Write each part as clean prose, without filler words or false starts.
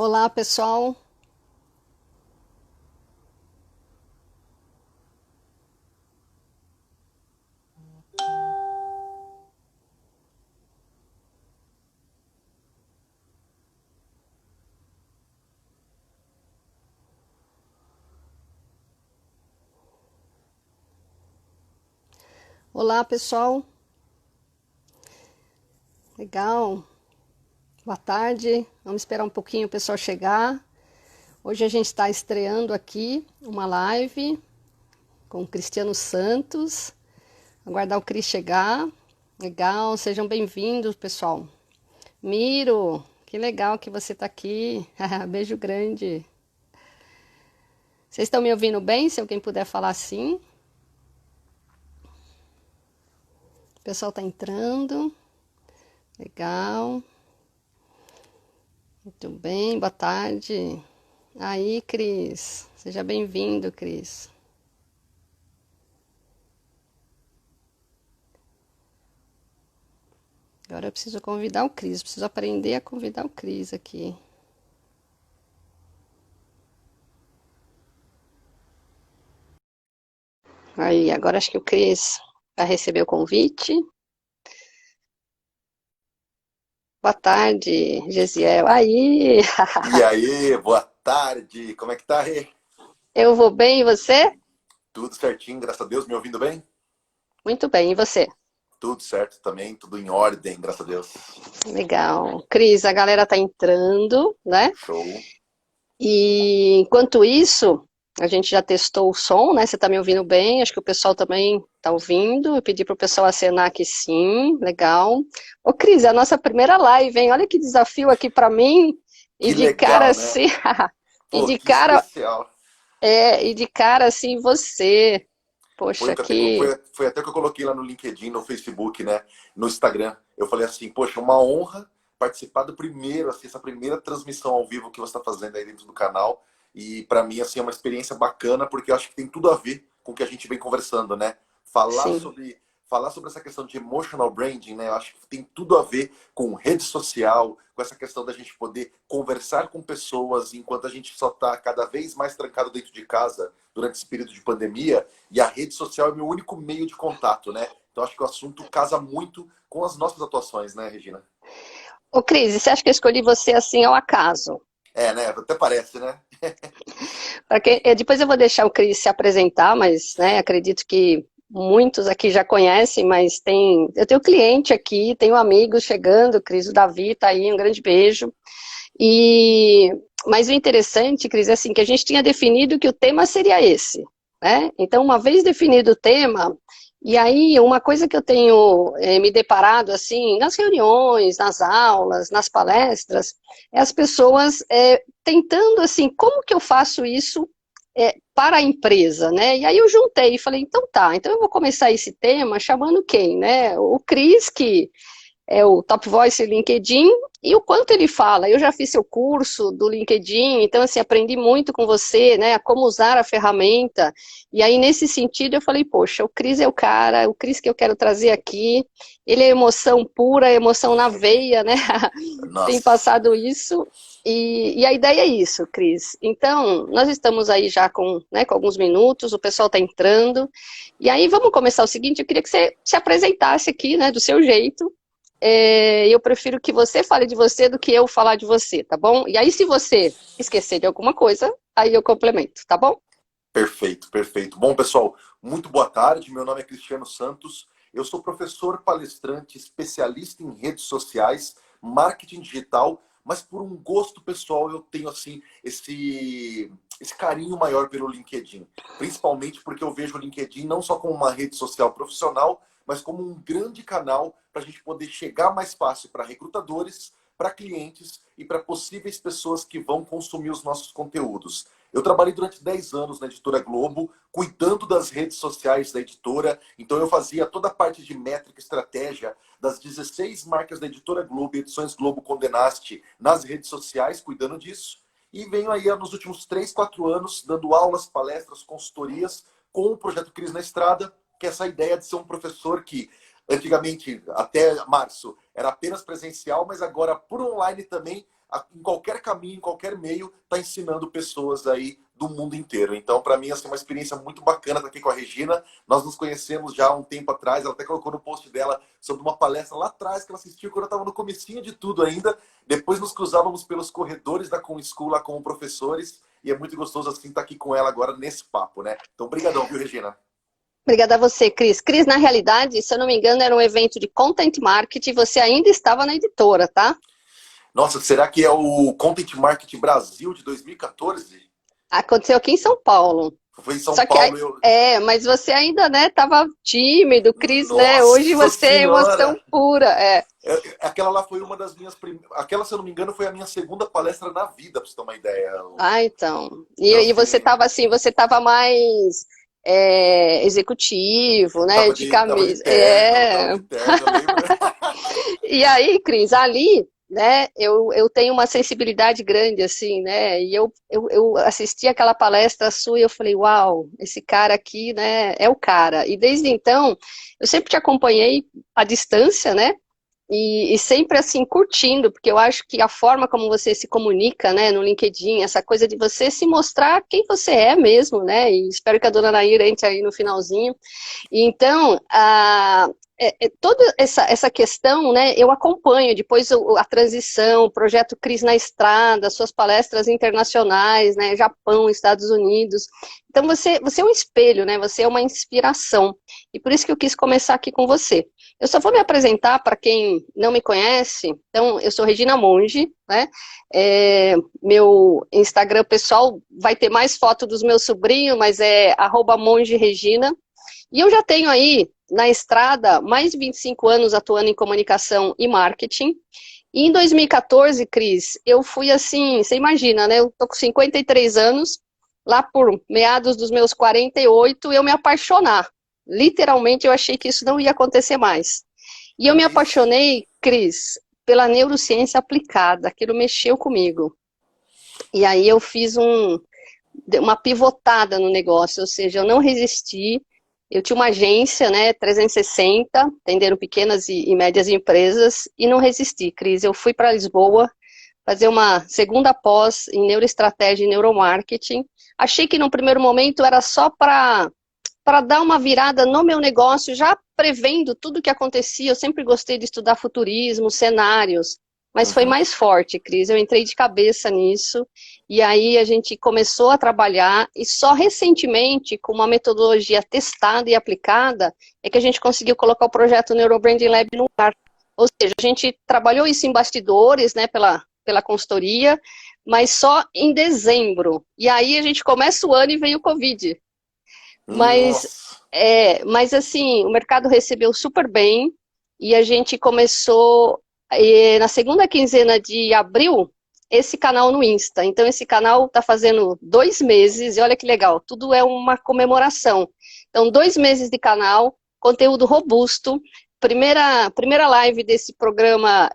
Olá, pessoal. Olá, pessoal. Legal. Boa tarde. Vamos esperar um pouquinho o pessoal chegar. Hoje a gente está estreando aqui uma live com o Cristiano Santos. Aguardar o Cris chegar. Legal. Sejam bem-vindos, pessoal. Miro, que legal que você está aqui. Beijo grande. Vocês estão me ouvindo bem? Se alguém puder falar sim. O pessoal está entrando. Legal. Muito bem, boa tarde. Aí, Cris. Seja bem-vindo, Cris. Agora eu preciso convidar o Cris. Preciso aprender a convidar o Cris aqui. Aí, agora acho que o Cris vai receber o convite. Boa tarde, Gesiel. Aí, E aí, boa tarde, como é que tá aí? eu vou bem, e você? Tudo certinho, graças a Deus, me ouvindo bem? Muito bem, e você? Tudo certo também, tudo em ordem, graças a Deus. Legal. Cris, a galera tá entrando, né? Show. E enquanto isso, a gente já testou o som, né? Você tá me ouvindo bem? Acho que o pessoal também tá ouvindo. Eu pedi pro pessoal acenar que sim, legal. Ô, Cris, é a nossa primeira live, hein? Olha que desafio aqui pra mim. E Que de cara legal, né? assim, e Pô, de que cara, especial. e de cara assim você. Foi, Poxa, até que, que foi até que eu coloquei lá no LinkedIn, no Facebook, né? No Instagram. Eu falei assim, poxa, uma honra participar do primeiro, assim, essa primeira transmissão ao vivo que você está fazendo aí dentro do canal. E para mim, assim, é uma experiência bacana, porque eu acho que tem tudo a ver com o que a gente vem conversando, né? Falar sim. sobre, falar sobre essa questão de emotional branding, né? Eu acho que tem tudo a ver com rede social, com essa questão da gente poder conversar com pessoas enquanto a gente só está cada vez mais trancado dentro de casa durante esse período de pandemia. E a rede social é meu único meio de contato, né? Então acho que o assunto casa muito com as nossas atuações, né, Regina? Ô, Cris, você acha que eu escolhi você assim ao acaso? É, né? Até parece, né? Depois eu vou deixar o Cris se apresentar, mas né, acredito que muitos aqui já conhecem, mas eu tenho cliente aqui, tenho amigos chegando, Cris, o Davi tá aí, um grande beijo. E mas o interessante, Cris, é assim que a gente tinha definido que o tema seria esse, né? Então, uma vez definido o tema, e aí uma coisa que eu tenho me deparado assim nas reuniões, nas aulas, nas palestras, é as pessoas tentando assim, como que eu faço isso para a empresa, né? E aí eu juntei e falei, então tá, então eu vou começar esse tema chamando quem, né? O Cris, que é o Top Voice LinkedIn, e o quanto ele fala. Eu já fiz seu curso do LinkedIn, então assim, aprendi muito com você, né, a como usar a ferramenta, e aí nesse sentido eu falei, poxa, o Cris é o cara, o Cris que eu quero trazer aqui, ele é emoção pura, emoção na veia, né, tem Nossa. passado isso, e a ideia é isso, Cris. Então, nós estamos aí já com alguns minutos, o pessoal está entrando, e aí vamos começar o seguinte, eu queria que você se apresentasse aqui, né, do seu jeito, eu prefiro que você fale de você do que eu falar de você, tá bom? E aí, se você esquecer de alguma coisa, aí eu complemento, tá bom? Perfeito, perfeito. Bom, pessoal, muito boa tarde. Meu nome é Cristiano Santos. Eu sou professor palestrante, especialista em redes sociais, marketing digital, mas por um gosto pessoal eu tenho assim esse carinho maior pelo LinkedIn, principalmente porque eu vejo o LinkedIn não só como uma rede social profissional, mas como um grande canal para a gente poder chegar mais fácil para recrutadores, para clientes e para possíveis pessoas que vão consumir os nossos conteúdos. Eu trabalhei durante 10 anos na Editora Globo, cuidando das redes sociais da editora. Então eu fazia toda a parte de métrica e estratégia das 16 marcas da Editora Globo e Edições Globo Condenaste nas redes sociais, cuidando disso. E venho aí nos últimos 3, 4 anos dando aulas, palestras, consultorias com o projeto Cris na Estrada, que é essa ideia de ser um professor que antigamente, até março, era apenas presencial, mas agora por online também, em qualquer caminho, em qualquer meio, está ensinando pessoas aí do mundo inteiro. Então, para mim, assim, é uma experiência muito bacana estar aqui com a Regina. Nós nos conhecemos já há um tempo atrás, ela até colocou no post dela sobre uma palestra lá atrás que ela assistiu quando eu estava no comecinho de tudo ainda. Depois nos cruzávamos pelos corredores da Com School lá como professores, e é muito gostoso assim estar aqui com ela agora nesse papo, né? Então, brigadão, viu, Regina? Obrigada a você, Cris. Cris, na realidade, se eu não me engano, era um evento de content marketing, você ainda estava na editora, tá? Nossa, será que é o Content Marketing Brasil de 2014? Aconteceu aqui em São Paulo. Foi em São Só que, Paulo. Eu... mas você ainda, né, tava tímido, Cris, né? Hoje Nossa você é emoção Senhora! pura, Aquela lá foi uma das minhas Aquela, se eu não me engano, foi a minha segunda palestra na vida, pra você ter uma ideia. Ah, então. Então, E você assim, tava assim, você tava mais executivo, né? De tava de camisa. terno, tava de terno, eu lembro. E aí, Cris, ali, né, eu tenho uma sensibilidade grande, assim, né? E eu assisti aquela palestra sua e eu falei, uau, esse cara aqui, né, é o cara. E desde então, eu sempre te acompanhei à distância, né? E sempre assim, curtindo, porque eu acho que a forma como você se comunica, né, no LinkedIn, essa coisa de você se mostrar quem você é mesmo, né, e espero que a dona Naira entre aí no finalzinho. E então, toda essa questão, né, eu acompanho, depois a transição, o projeto Cris na Estrada, suas palestras internacionais, né, Japão, Estados Unidos. Então, você é um espelho, né, você é uma inspiração. E por isso que eu quis começar aqui com você. Eu só vou me apresentar para quem não me conhece. Então, eu sou Regina Monge, né? Meu Instagram pessoal vai ter mais foto dos meus sobrinhos, mas é @mongeregina. E eu já tenho aí, na estrada, mais de 25 anos atuando em comunicação e marketing. E em 2014, Cris, eu fui assim, você imagina, né? Eu tô com 53 anos, lá por meados dos meus 48, eu me apaixonar. Literalmente, eu achei que isso não ia acontecer mais. E eu me Olha isso. apaixonei, Cris, pela neurociência aplicada. Aquilo mexeu comigo. E aí eu fiz uma pivotada no negócio, ou seja, eu não resisti. Eu tinha uma agência, né, 360, atendendo pequenas e médias empresas, e não resisti, Cris. Eu fui para Lisboa fazer uma segunda pós em neuroestratégia e neuromarketing. Achei que no primeiro momento era só para dar uma virada no meu negócio, já prevendo tudo o que acontecia. Eu sempre gostei de estudar futurismo, cenários, mas foi Uhum. mais forte, Cris. Eu entrei de cabeça nisso, e aí a gente começou a trabalhar, e só recentemente, com uma metodologia testada e aplicada, é que a gente conseguiu colocar o projeto Neurobranding Lab no ar. Ou seja, a gente trabalhou isso em bastidores, né, pela consultoria, mas só em dezembro. E aí a gente começa o ano e vem o Covid. Mas, Nossa. mas assim, o mercado recebeu super bem e a gente começou na segunda quinzena de abril esse canal no Insta. Então esse canal está fazendo 2 meses e olha que legal, tudo é uma comemoração. Então 2 meses de canal, conteúdo robusto. Primeira live desse programa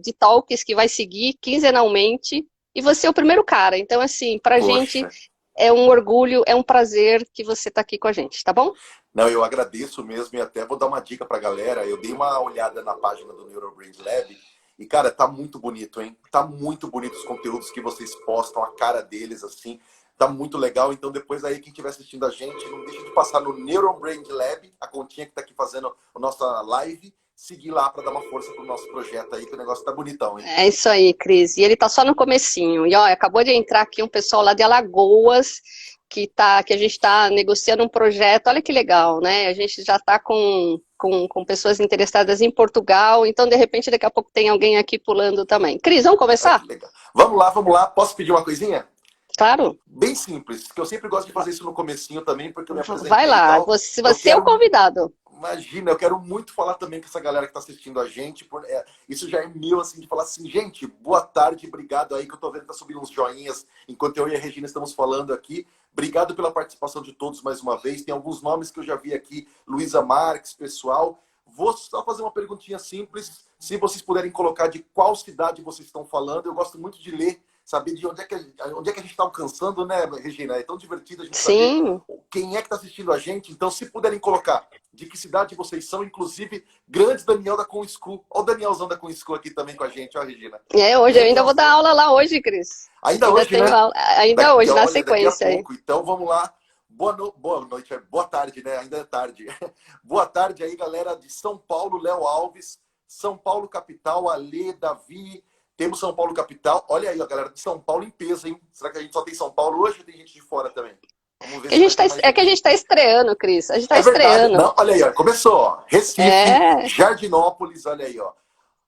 de talks que vai seguir quinzenalmente e você é o primeiro cara. Então assim, para gente Poxa. é um orgulho, é um prazer que você está aqui com a gente, tá bom? Não, eu agradeço mesmo e até vou dar uma dica pra galera. Eu dei uma olhada na página do Neurobrand Lab e, cara, tá muito bonito, hein? Tá muito bonito os conteúdos que vocês postam, a cara deles, assim. Tá muito legal. Então, depois aí, quem estiver assistindo a gente, não deixe de passar no Neurobrand Lab, a continha que tá aqui fazendo a nossa live, seguir lá para dar uma força pro nosso projeto aí, que o negócio tá bonitão, hein? É isso aí, Cris. E ele tá só no comecinho. E ó, acabou de entrar aqui um pessoal lá de Alagoas que a gente está negociando um projeto. Olha que legal, né? A gente já está com pessoas interessadas em Portugal. Então, de repente, daqui a pouco tem alguém aqui pulando também. Cris, vamos Olha começar? que legal. Vamos lá, vamos lá. Posso pedir uma coisinha? Claro. Bem simples, que eu sempre gosto de fazer isso no comecinho também, porque eu me Vai apresentei e lá, tal. Eu você é o quero, convidado. imagina, eu quero muito falar também com essa galera que está assistindo a gente. Isso já é meu, assim, de falar assim, gente, boa tarde, obrigado aí, que eu tô vendo que tá subindo uns joinhas, enquanto eu e a Regina estamos falando aqui. Obrigado pela participação de todos mais uma vez. Tem alguns nomes que eu já vi aqui, Luísa Marques, pessoal. Vou só fazer uma perguntinha simples, se vocês puderem colocar de qual cidade vocês estão falando. Eu gosto muito de ler saber de onde é que a gente está alcançando, né, Regina? É tão divertido a gente saber Sim. quem é que está assistindo a gente. Então, se puderem colocar de que cidade vocês são, inclusive, grande Daniel da Com School. Olha o Danielzão da Com School aqui também com a gente, ó, Regina. Hoje eu ainda vou dar Danielzão. aula lá hoje, Cris. Ainda Ainda hoje, tenho né? aula, ainda hoje, na Olha, daqui a sequência aí. pouco. Então, vamos lá. Boa noite, boa tarde, né? Ainda é tarde. Boa tarde aí, galera de São Paulo, Léo Alves, São Paulo capital, Alê, Davi. Temos São Paulo capital. Olha aí, ó, galera de São Paulo em peso, hein? Será que a gente só tem São Paulo hoje ou tem gente de fora também? Vamos ver se vai ter mais É que a gente. gente está estreando, Cris. A gente está É verdade. estreando. Não, olha aí, ó, começou, ó. Recife, É. Jardinópolis, olha aí, ó.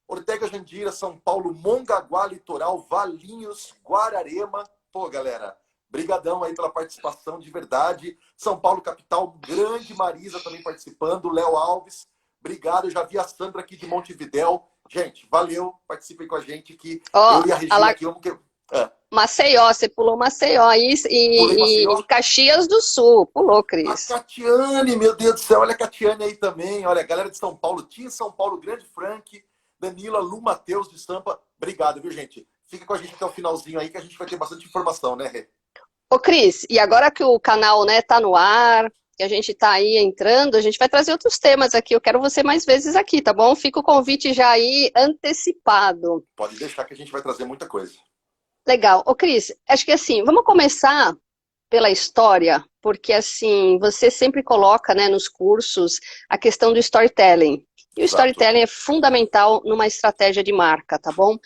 Ortega Jandira, São Paulo, Mongaguá, Litoral, Valinhos, Guararema. Pô, galera, brigadão aí pela participação, de verdade. São Paulo, capital, grande Marisa também participando, Léo Alves, obrigado. Eu já vi a Sandra aqui de Montevidéu. Gente, valeu, participem com a gente que Ó, eu e a Regina aqui vamos... Maceió, você pulou Maceió Pulei e Maceió. Caxias do Sul. Pulou, A Cris. Catiane, meu Deus do céu, olha a Catiane aí também. Olha, a galera de São Paulo, Tim São Paulo, Grande Frank, Danila, Lu Matheus de Sampa. Obrigado, viu, gente? Fica com a gente até o finalzinho aí que a gente vai ter bastante informação, né, Rê? Ô, Cris, e agora que o canal, né, tá no ar, que a gente tá aí entrando, a gente vai trazer outros temas aqui. Eu quero você mais vezes aqui, tá bom? Fica o convite já aí antecipado. Pode deixar que a gente vai trazer muita coisa. Legal. Ô, Cris, acho que assim, vamos começar pela história, porque assim, você sempre coloca, né, nos cursos a questão do storytelling. E o Exato. storytelling é fundamental numa estratégia de marca, tá bom?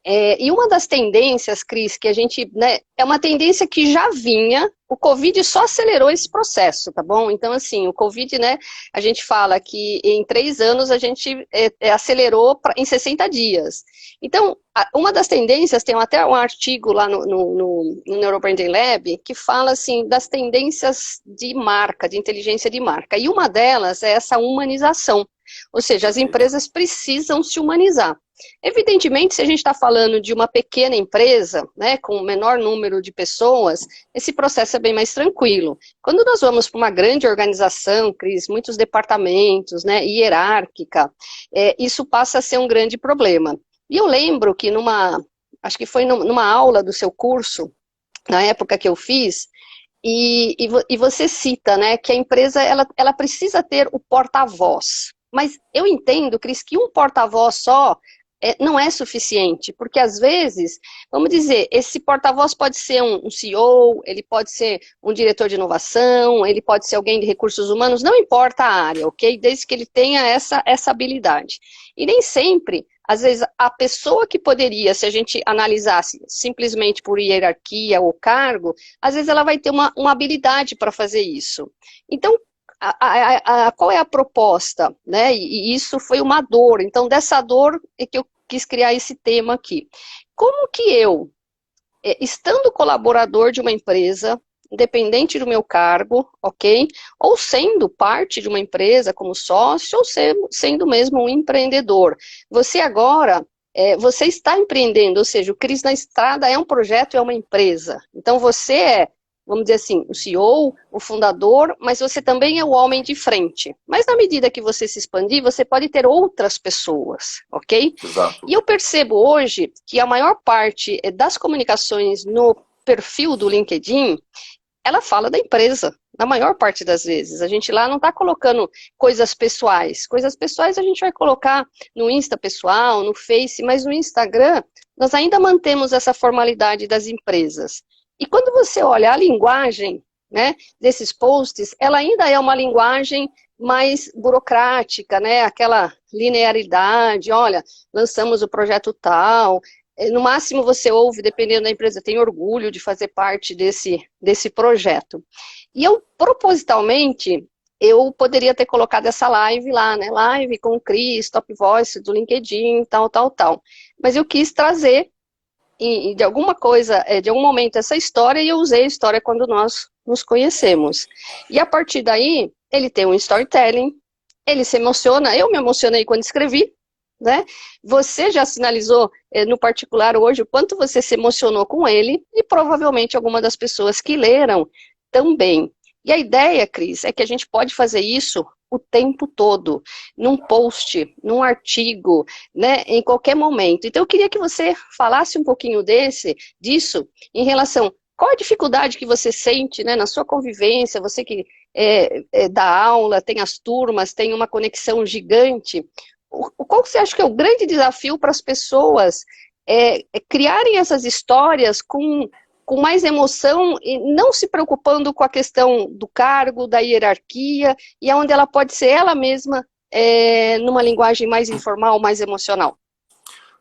E uma das tendências, Cris, que a gente, né, é uma tendência que já vinha, o Covid só acelerou esse processo, tá bom? Então, assim, o Covid, né, a gente fala que em 3 anos a gente acelerou em 60 dias. Então, uma das tendências, tem até um artigo lá no Neurobranding Lab, que fala, assim, das tendências de marca, de inteligência de marca. E uma delas é essa humanização. Ou seja, as Perfeito. empresas precisam se humanizar. Evidentemente, se a gente está falando de uma pequena empresa, né, com o menor número de pessoas, esse processo é bem mais tranquilo. Quando nós vamos para uma grande organização, Cris, muitos departamentos, né, hierárquica, isso passa a ser um grande problema. E eu lembro que acho que foi numa aula do seu curso, na época que eu fiz, e você cita, né, que a empresa ela precisa ter o porta-voz. Mas eu entendo, Cris, que um porta-voz só não é suficiente, porque às vezes, vamos dizer, esse porta-voz pode ser um CEO, ele pode ser um diretor de inovação, ele pode ser alguém de recursos humanos, não importa a área, ok? Desde que ele tenha essa habilidade. E nem sempre, às vezes, a pessoa que poderia, se a gente analisasse simplesmente por hierarquia ou cargo, às vezes ela vai ter uma habilidade para fazer isso. Então, qual é a proposta, né? E isso foi uma dor. Então, dessa dor é que eu quis criar esse tema aqui. Como que eu, estando colaborador de uma empresa, independente do meu cargo, ok? Ou sendo parte de uma empresa como sócio, ou sendo mesmo um empreendedor. Você agora, você está empreendendo, ou seja, o Cris na Estrada é um projeto, é uma empresa. Então, você vamos dizer assim, o CEO, o fundador, mas você também é o homem de frente. Mas na medida que você se expandir, você pode ter outras pessoas, ok? Exato. E eu percebo hoje que a maior parte das comunicações no perfil do LinkedIn, ela fala da empresa, na maior parte das vezes. A gente lá não está colocando coisas pessoais. Coisas pessoais a gente vai colocar no Insta pessoal, no Face, mas no Instagram nós ainda mantemos essa formalidade das empresas. E quando você olha a linguagem, né, desses posts, ela ainda é uma linguagem mais burocrática, né, aquela linearidade, olha, lançamos o projeto tal, no máximo você ouve, dependendo da empresa, tem orgulho de fazer parte desse projeto. E eu, propositalmente, eu poderia ter colocado essa live lá, né, live com o Cris, Top Voice do LinkedIn, tal. Mas eu quis trazer e de alguma coisa, de algum momento essa história, e eu usei a história quando nós nos conhecemos. E a partir daí, ele tem um storytelling, ele se emociona, eu me emocionei quando escrevi, né? Você já sinalizou, no particular hoje, o quanto você se emocionou com ele, e provavelmente alguma das pessoas que leram também. E a ideia, Cris, é que a gente pode fazer isso o tempo todo, num post, num artigo, né, em qualquer momento. Então, eu queria que você falasse um pouquinho disso, em relação, qual a dificuldade que você sente, né, na sua convivência, você que dá aula, tem as turmas, tem uma conexão gigante, qual você acha que é o grande desafio para as pessoas criarem essas histórias com mais emoção e não se preocupando com a questão do cargo, da hierarquia, e onde ela pode ser ela mesma numa linguagem mais informal, mais emocional?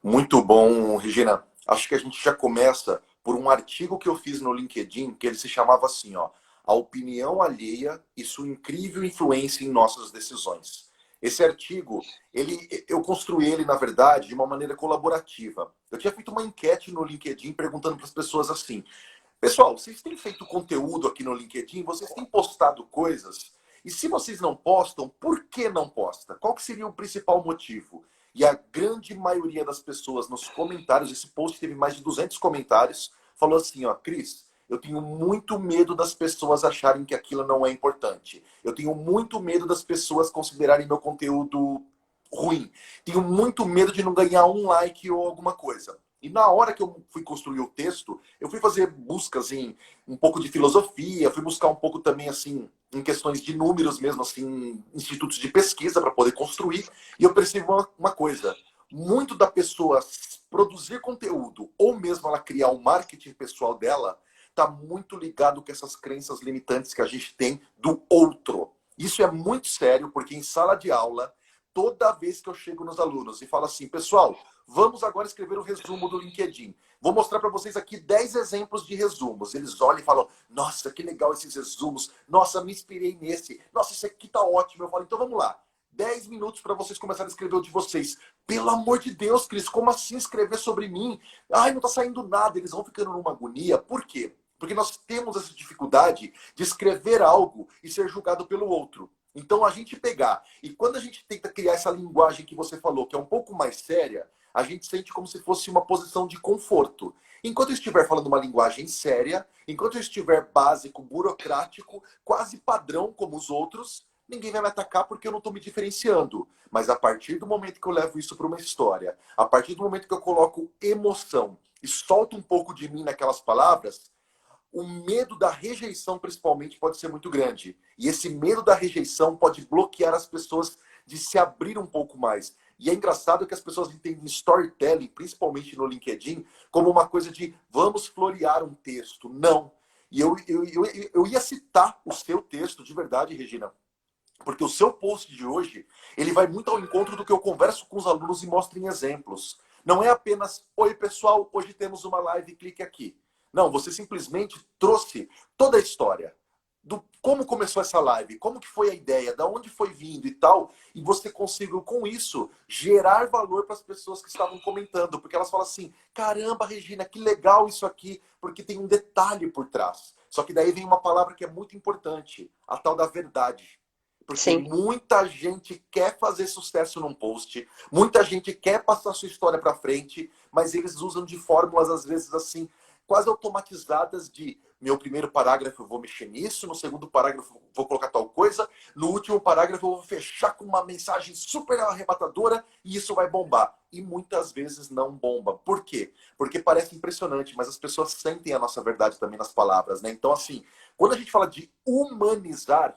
Muito bom, Regina. Acho que a gente já começa por um artigo que eu fiz no LinkedIn, que ele se chamava assim, ó, A Opinião Alheia e Sua Incrível Influência em Nossas Decisões. Esse artigo, eu construí ele, na verdade, de uma maneira colaborativa. Eu tinha feito uma enquete no LinkedIn perguntando para as pessoas assim: pessoal, vocês têm feito conteúdo aqui no LinkedIn? Vocês têm postado coisas? E se vocês não postam, por que não posta? Qual que seria o principal motivo? E a grande maioria das pessoas nos comentários, esse post teve mais de 200 comentários, falou assim, ó, Cris, eu tenho muito medo das pessoas acharem que aquilo não é importante. Eu tenho muito medo das pessoas considerarem meu conteúdo ruim. Tenho muito medo de não ganhar um like ou alguma coisa. E na hora que eu fui construir o texto, eu fui fazer buscas em um pouco de filosofia, fui buscar um pouco também assim em questões de números mesmo, assim, institutos de pesquisa para poder construir. E eu percebi uma coisa: muito da pessoa produzir conteúdo ou mesmo ela criar o marketing pessoal dela está muito ligado com essas crenças limitantes que a gente tem do outro. Isso é muito sério, porque em sala de aula, toda vez que eu chego nos alunos e falo assim, pessoal, vamos agora escrever o resumo do LinkedIn. Vou mostrar para vocês aqui 10 exemplos de resumos. Eles olham e falam, nossa, que legal esses resumos. Nossa, me inspirei nesse. Nossa, isso aqui tá ótimo. Eu falo, então vamos lá. 10 minutos para vocês começarem a escrever o de vocês. Pelo amor de Deus, Cris, como assim escrever sobre mim? Ai, não tá saindo nada. Eles vão ficando numa agonia. Por quê? Porque nós temos essa dificuldade de escrever algo e ser julgado pelo outro. Então, a gente pegar, e quando a gente tenta criar essa linguagem que você falou, que é um pouco mais séria, a gente sente como se fosse uma posição de conforto. Enquanto eu estiver falando uma linguagem séria, enquanto eu estiver básico, burocrático, quase padrão como os outros, ninguém vai me atacar porque eu não estou me diferenciando. Mas a partir do momento que eu levo isso para uma história, a partir do momento que eu coloco emoção e solto um pouco de mim naquelas palavras, o medo da rejeição, principalmente, pode ser muito grande. E esse medo da rejeição pode bloquear as pessoas de se abrir um pouco mais. E é engraçado que as pessoas entendem storytelling, principalmente no LinkedIn, como uma coisa de vamos florear um texto. Não. E eu ia citar o seu texto, de verdade, Regina, porque o seu post de hoje, ele vai muito ao encontro do que eu converso com os alunos e mostro em exemplos. Não é apenas, oi pessoal, hoje temos uma live, clique aqui. Não, você simplesmente trouxe toda a história do como começou essa live, como que foi a ideia, da onde foi vindo e tal, e você conseguiu com isso gerar valor para as pessoas que estavam comentando, porque elas falam assim: "Caramba, Regina, que legal isso aqui", porque tem um detalhe por trás. Só que daí vem uma palavra que é muito importante, a tal da verdade. Porque Sim. muita gente quer fazer sucesso num post, muita gente quer passar sua história para frente, mas eles usam de fórmulas às vezes assim quase automatizadas de meu primeiro parágrafo eu vou mexer nisso, no segundo parágrafo eu vou colocar tal coisa, no último parágrafo eu vou fechar com uma mensagem super arrebatadora e isso vai bombar. E muitas vezes não bomba. Por quê? Porque parece impressionante, mas as pessoas sentem a nossa verdade também nas palavras, né? Então, assim, quando a gente fala de humanizar,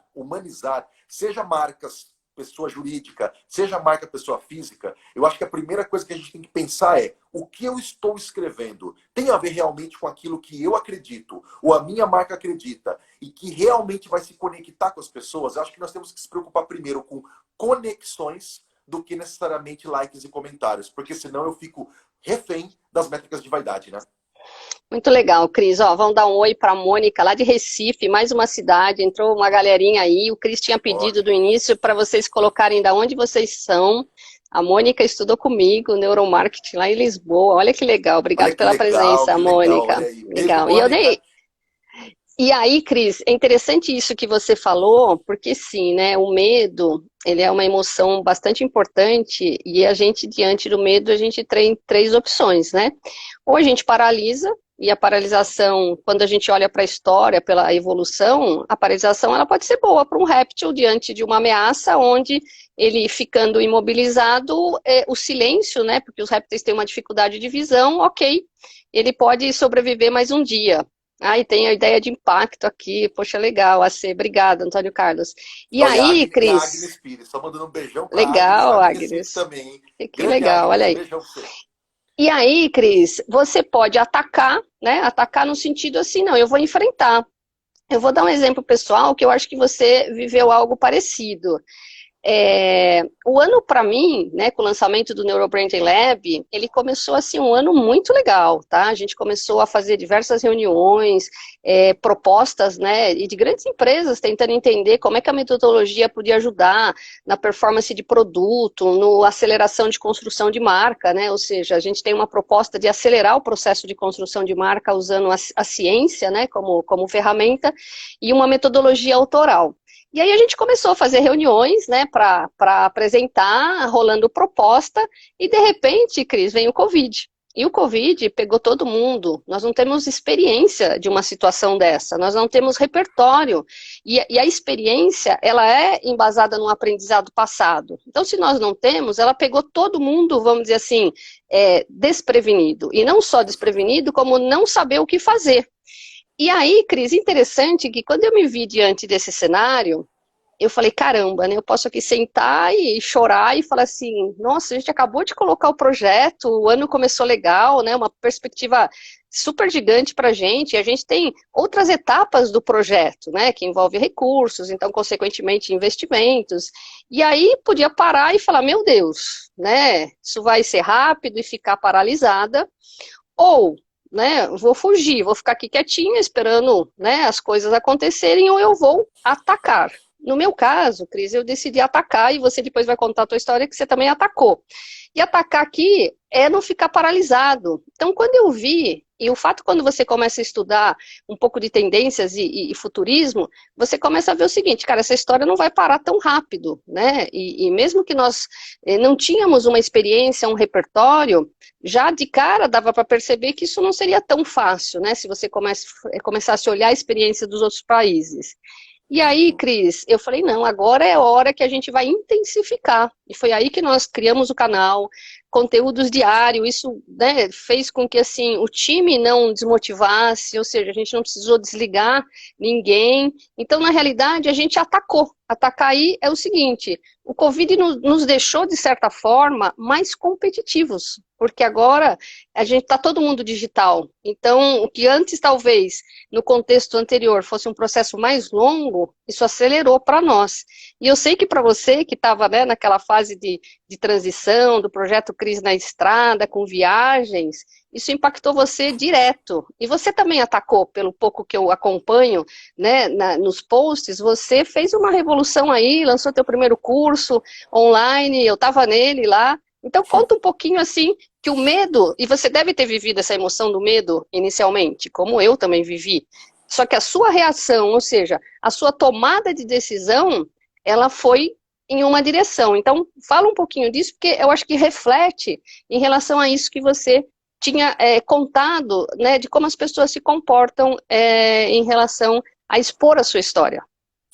seja marcas, pessoa jurídica, seja marca pessoa física, eu acho que a primeira coisa que a gente tem que pensar é o que eu estou escrevendo tem a ver realmente com aquilo que eu acredito, ou a minha marca acredita, e que realmente vai se conectar com as pessoas. Eu acho que nós temos que se preocupar primeiro com conexões do que necessariamente likes e comentários, porque senão eu fico refém das métricas de vaidade, né? Muito legal, Cris. Ó, vamos dar um oi para a Mônica, lá de Recife, mais uma cidade. Entrou uma galerinha aí. O Cris tinha pedido Olha, do início para vocês colocarem da onde vocês são. A Mônica estudou comigo, neuromarketing lá em Lisboa. Olha que legal. olha Obrigado pela presença, que legal, Mônica. olha aí. Beijo, Legal. E eu Mônica. dei. E aí, Cris, é interessante isso que você falou, porque sim, né? O medo, ele é uma emoção bastante importante e a gente, diante do medo, a gente tem três opções, né? Ou a gente paralisa e a paralisação, quando a gente olha para a história, pela evolução, a paralisação ela pode ser boa para um réptil diante de uma ameaça, onde ele ficando imobilizado, o silêncio, né, porque os répteis têm uma dificuldade de visão, ok, ele pode sobreviver mais um dia. E tem a ideia de impacto aqui, poxa, legal, AC, obrigada, Antônio Carlos. E Olha, aí, e a Cris, Agnes Pires, só mandando um beijão para legal, A Agnes Pires Agnes, também, hein? que Grande legal, olha Agnes, aí. beijão para você. E aí, Cris, você pode atacar, né? Atacar no sentido assim, não, eu vou enfrentar. Eu vou dar um exemplo pessoal que eu acho que você viveu algo parecido. O ano para mim, né, com o lançamento do Neurobranding Lab, ele começou assim um ano muito legal, tá? A gente começou a fazer diversas reuniões, propostas, né, e de grandes empresas tentando entender como é que a metodologia podia ajudar na performance de produto, no aceleração de construção de marca, né? Ou seja, a gente tem uma proposta de acelerar o processo de construção de marca usando a ciência, né, como ferramenta e uma metodologia autoral. E aí a gente começou a fazer reuniões, né, para apresentar, rolando proposta, e de repente, Cris, vem o Covid. E o Covid pegou todo mundo. Nós não temos experiência de uma situação dessa, nós não temos repertório. E a experiência, ela é embasada num aprendizado passado. Então, se nós não temos, ela pegou todo mundo, vamos dizer assim, desprevenido. E não só desprevenido, como não saber o que fazer. E aí, Cris, interessante que quando eu me vi diante desse cenário, eu falei, caramba, né? Eu posso aqui sentar e chorar e falar assim, nossa, a gente acabou de colocar o projeto, o ano começou legal, né? Uma perspectiva super gigante para a gente tem outras etapas do projeto, né? Que envolve recursos, então, consequentemente, investimentos. E aí podia parar e falar, meu Deus, né? Isso vai ser rápido e ficar paralisada, ou né, vou fugir, vou ficar aqui quietinha esperando, né, as coisas acontecerem, ou eu vou atacar. No meu caso, Cris, eu decidi atacar, e você depois vai contar a tua história que você também atacou. E atacar aqui é não ficar paralisado. Então, quando eu vi, e o fato quando você começa a estudar um pouco de tendências e futurismo, você começa a ver o seguinte, cara, essa história não vai parar tão rápido, né? E mesmo que nós não tínhamos uma experiência, um repertório, já de cara dava para perceber que isso não seria tão fácil, né? Se você começasse a olhar a experiência dos outros países. E aí, Cris, eu falei, não, agora é a hora que a gente vai intensificar. E foi aí que nós criamos o canal, conteúdos diários, isso, né, fez com que assim, o time não desmotivasse, ou seja, a gente não precisou desligar ninguém. Então, na realidade, a gente atacou. Atacar aí é o seguinte, o Covid nos deixou, de certa forma, mais competitivos, porque agora a gente está todo mundo digital. Então, o que antes, talvez, no contexto anterior, fosse um processo mais longo, isso acelerou para nós. E eu sei que para você, que estava, né, naquela fase de transição, do projeto Cris na Estrada, com viagens, isso impactou você direto. E você também atacou, pelo pouco que eu acompanho, né, nos posts, você fez uma revolução aí, lançou teu primeiro curso online, eu estava nele lá. Então conta um pouquinho assim, que o medo, e você deve ter vivido essa emoção do medo inicialmente, como eu também vivi, só que a sua reação, ou seja, a sua tomada de decisão, ela foi em uma direção. Então, fala um pouquinho disso, porque eu acho que reflete em relação a isso que você tinha contado, né, de como as pessoas se comportam em relação a expor a sua história.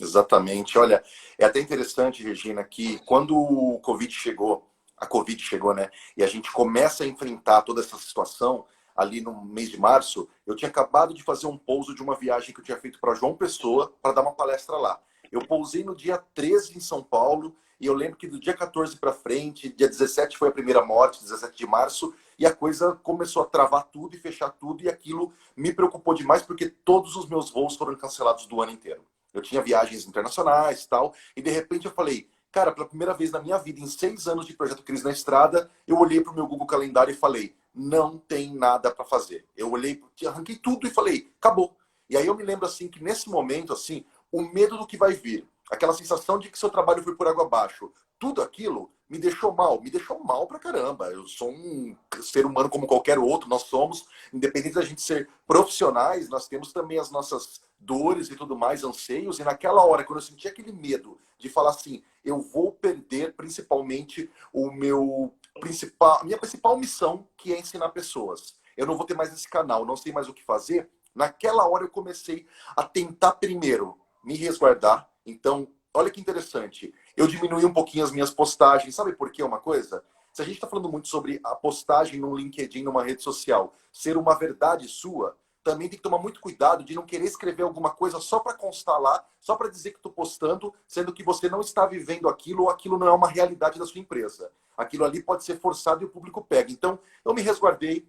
Exatamente. Olha, é até interessante, Regina, que quando o Covid chegou, a Covid chegou, né? E a gente começa a enfrentar toda essa situação ali no mês de março, eu tinha acabado de fazer um pouso de uma viagem que eu tinha feito para João Pessoa para dar uma palestra lá. Eu pousei no dia 13 em São Paulo e eu lembro que do dia 14 para frente, dia 17 foi a primeira morte, 17 de março, e a coisa começou a travar tudo e fechar tudo, e aquilo me preocupou demais porque todos os meus voos foram cancelados do ano inteiro. Eu tinha viagens internacionais e tal, e de repente eu falei, cara, pela primeira vez na minha vida, em 6 anos de Projeto Cris na Estrada, eu olhei para o meu Google Calendário e falei, não tem nada para fazer. Eu olhei, arranquei tudo e falei, acabou. E aí eu me lembro assim que nesse momento, assim, o medo do que vai vir, aquela sensação de que seu trabalho foi por água abaixo, tudo aquilo me deixou mal pra caramba. Eu sou um ser humano como qualquer outro, nós somos, independente da gente ser profissionais, nós temos também as nossas dores e tudo mais, anseios, e naquela hora, quando eu senti aquele medo de falar assim, eu vou perder principalmente a minha principal missão, que é ensinar pessoas. eu não vou ter mais esse canal, não sei mais o que fazer. Naquela hora eu comecei a tentar primeiro me resguardar. Então, olha que interessante. Eu diminui um pouquinho as minhas postagens. Sabe por quê uma coisa? Se a gente está falando muito sobre a postagem no LinkedIn, numa rede social, ser uma verdade sua, também tem que tomar muito cuidado de não querer escrever alguma coisa só para constar lá, só para dizer que estou postando, sendo que você não está vivendo aquilo ou aquilo não é uma realidade da sua empresa. Aquilo ali pode ser forçado e o público pega. Então, eu me resguardei,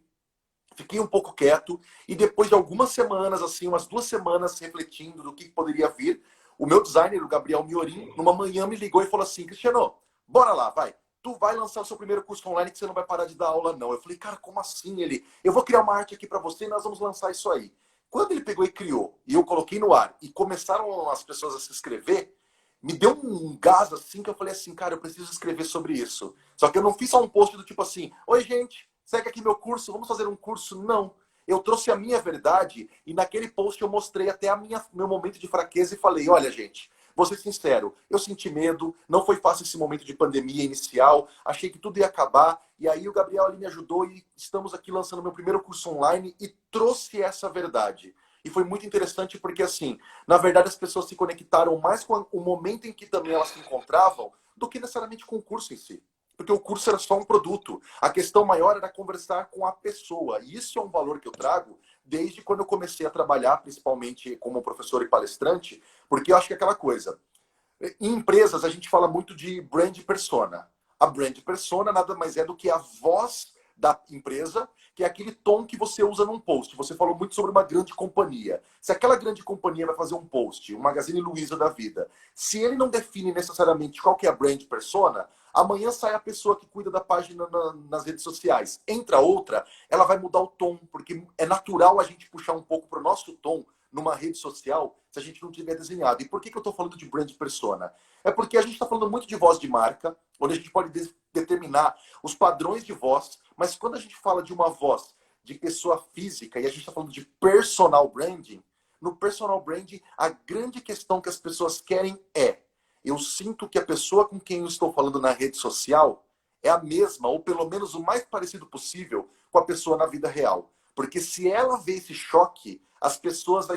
fiquei um pouco quieto e depois de algumas semanas, assim, umas 2 semanas refletindo do que poderia vir, o meu designer, o Gabriel Miorim, numa manhã me ligou e falou assim: Cristiano, bora lá, vai. Tu vai lançar o seu primeiro curso online que você não vai parar de dar aula, não. Eu falei, cara, como assim? Ele, eu vou criar uma arte aqui para você e nós vamos lançar isso aí. Quando ele pegou e criou, e eu coloquei no ar, e começaram as pessoas a se inscrever, me deu um gás assim que eu falei assim, cara, eu preciso escrever sobre isso. Só que eu não fiz só um post do tipo assim, oi gente, segue aqui meu curso, vamos fazer um curso. Não. Eu trouxe a minha verdade e naquele post eu mostrei até meu momento de fraqueza e falei, olha gente, vou ser sincero, eu senti medo, não foi fácil esse momento de pandemia inicial, achei que tudo ia acabar, e aí o Gabriel ali me ajudou e estamos aqui lançando meu primeiro curso online e trouxe essa verdade. E foi muito interessante porque, assim, na verdade as pessoas se conectaram mais com o momento em que também elas se encontravam do que necessariamente com o curso em si. Porque o curso era só um produto. A questão maior era conversar com a pessoa. E isso é um valor que eu trago desde quando eu comecei a trabalhar, principalmente como professor e palestrante, porque eu acho que é aquela coisa. Em empresas, a gente fala muito de brand persona. A brand persona nada mais é do que a voz da empresa, que é aquele tom que você usa num post. Você falou muito sobre uma grande companhia. Se aquela grande companhia vai fazer um post, o Magazine Luiza da vida, se ele não define necessariamente qual que é a brand persona, amanhã sai a pessoa que cuida da página nas redes sociais. Entra outra, ela vai mudar o tom, porque é natural a gente puxar um pouco para o nosso tom numa rede social se a gente não tiver desenhado. E por que eu estou falando de brand persona? É porque a gente está falando muito de voz de marca, onde a gente pode determinar os padrões de voz, mas quando a gente fala de uma voz de pessoa física e a gente está falando de personal branding, no personal branding, a grande questão que as pessoas querem é: eu sinto que a pessoa com quem eu estou falando na rede social é a mesma, ou pelo menos o mais parecido possível com a pessoa na vida real. Porque se ela vê esse choque, as pessoas,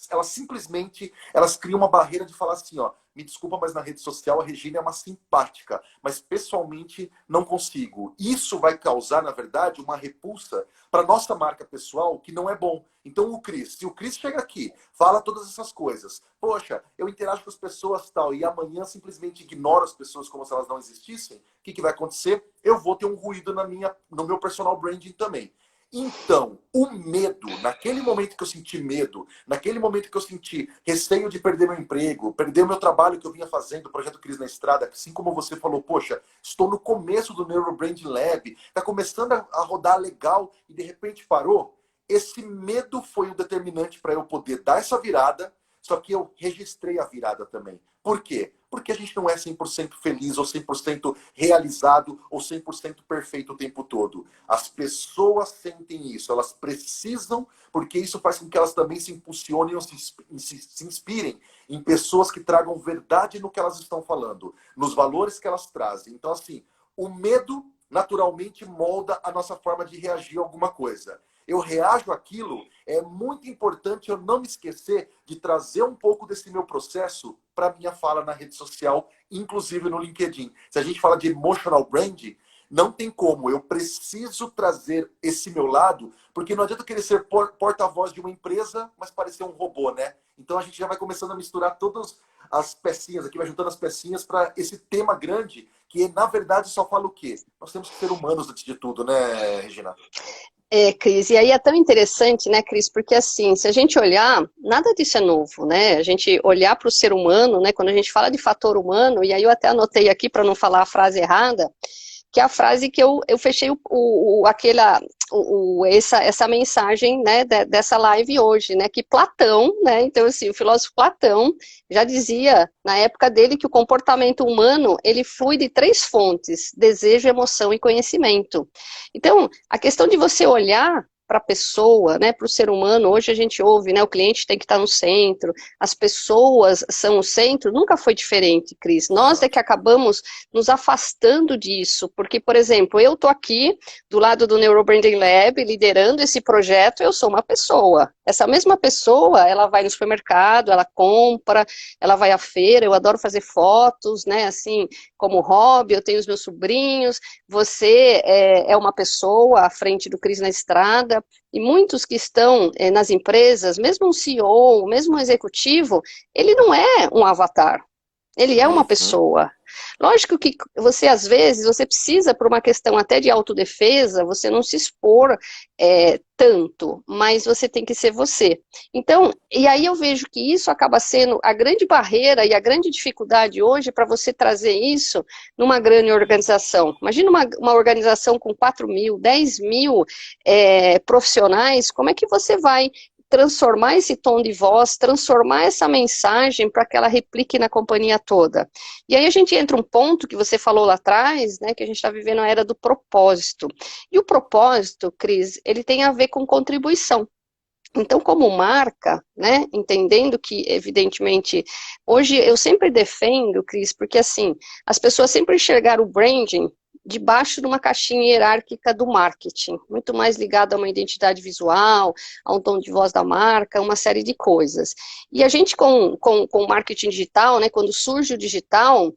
elas simplesmente, elas criam uma barreira de falar assim, ó, me desculpa, mas na rede social a Regina é uma simpática, mas pessoalmente não consigo. Isso vai causar, na verdade, uma repulsa para nossa marca pessoal que não é bom. Então se o Cris chega aqui, fala todas essas coisas, poxa, eu interajo com as pessoas tal, e amanhã simplesmente ignoro as pessoas como se elas não existissem, o que vai acontecer? Eu vou ter um ruído no meu personal branding também. Então, o medo, naquele momento que eu senti medo, naquele momento que eu senti receio de perder meu emprego, perder o meu trabalho que eu vinha fazendo, o Projeto Cris na Estrada, assim como você falou, poxa, estou no começo do Neurobrand Lab, está começando a rodar legal e de repente parou. Esse medo foi o determinante para eu poder dar essa virada, só que eu registrei a virada também. Por quê? Porque a gente não é 100% feliz, ou 100% realizado, ou 100% perfeito o tempo todo. As pessoas sentem isso, elas precisam, porque isso faz com que elas também se impulsionem ou se inspirem em pessoas que tragam verdade no que elas estão falando, nos valores que elas trazem. Então, assim, o medo naturalmente molda a nossa forma de reagir a alguma coisa. Eu reajo àquilo, é muito importante eu não me esquecer de trazer um pouco desse meu processo para a minha fala na rede social, inclusive no LinkedIn. Se a gente fala de emotional branding, não tem como, eu preciso trazer esse meu lado, porque não adianta querer ser porta-voz de uma empresa, mas parecer um robô, né? Então a gente já vai começando a misturar todas as pecinhas aqui, vai juntando as pecinhas para esse tema grande, que na verdade só fala o quê? Nós temos que ser humanos antes de tudo, né, Regina? É, Cris, e aí é tão interessante, né, Cris, porque assim, se a gente olhar, nada disso é novo, né, a gente olhar para o ser humano, né, quando a gente fala de fator humano, e aí eu até anotei aqui para não falar a frase errada, que é a frase que eu fechei essa mensagem, né, dessa live hoje, né, que Platão, né, então assim, o filósofo Platão já dizia, na época dele, que o comportamento humano, ele flui de 3 fontes: desejo, emoção e conhecimento. Então, a questão de você olhar para a pessoa, né, para o ser humano. Hoje a gente ouve, né, o cliente tem que estar no centro, as pessoas são o centro, nunca foi diferente, Cris. Nós é que acabamos nos afastando disso, porque, por exemplo, eu estou aqui do lado do Neurobranding Lab, liderando esse projeto, eu sou uma pessoa. Essa mesma pessoa, ela vai no supermercado, ela compra, ela vai à feira, eu adoro fazer fotos, né, assim, como hobby, eu tenho os meus sobrinhos, você é uma pessoa à frente do Cris na Estrada, e muitos que estão nas empresas, mesmo um CEO, mesmo um executivo, ele não é um avatar, ele é uma Uhum. pessoa. Lógico que você, às vezes, você precisa, por uma questão até de autodefesa, você não se expor tanto, mas você tem que ser você. Então, e aí eu vejo que isso acaba sendo a grande barreira e a grande dificuldade hoje para você trazer isso numa grande organização. Imagina uma organização com 4.000, 10.000 profissionais, como é que você vai transformar esse tom de voz, transformar essa mensagem para que ela replique na companhia toda. E aí a gente entra um ponto que você falou lá atrás, né, que a gente está vivendo a era do propósito. E o propósito, Cris, ele tem a ver com contribuição. Então, como marca, né, entendendo que, evidentemente, hoje eu sempre defendo, Cris, porque assim, as pessoas sempre enxergaram o branding debaixo de uma caixinha hierárquica do marketing, muito mais ligado a uma identidade visual, a um tom de voz da marca, uma série de coisas. E a gente com o marketing digital, né, quando surge o digital,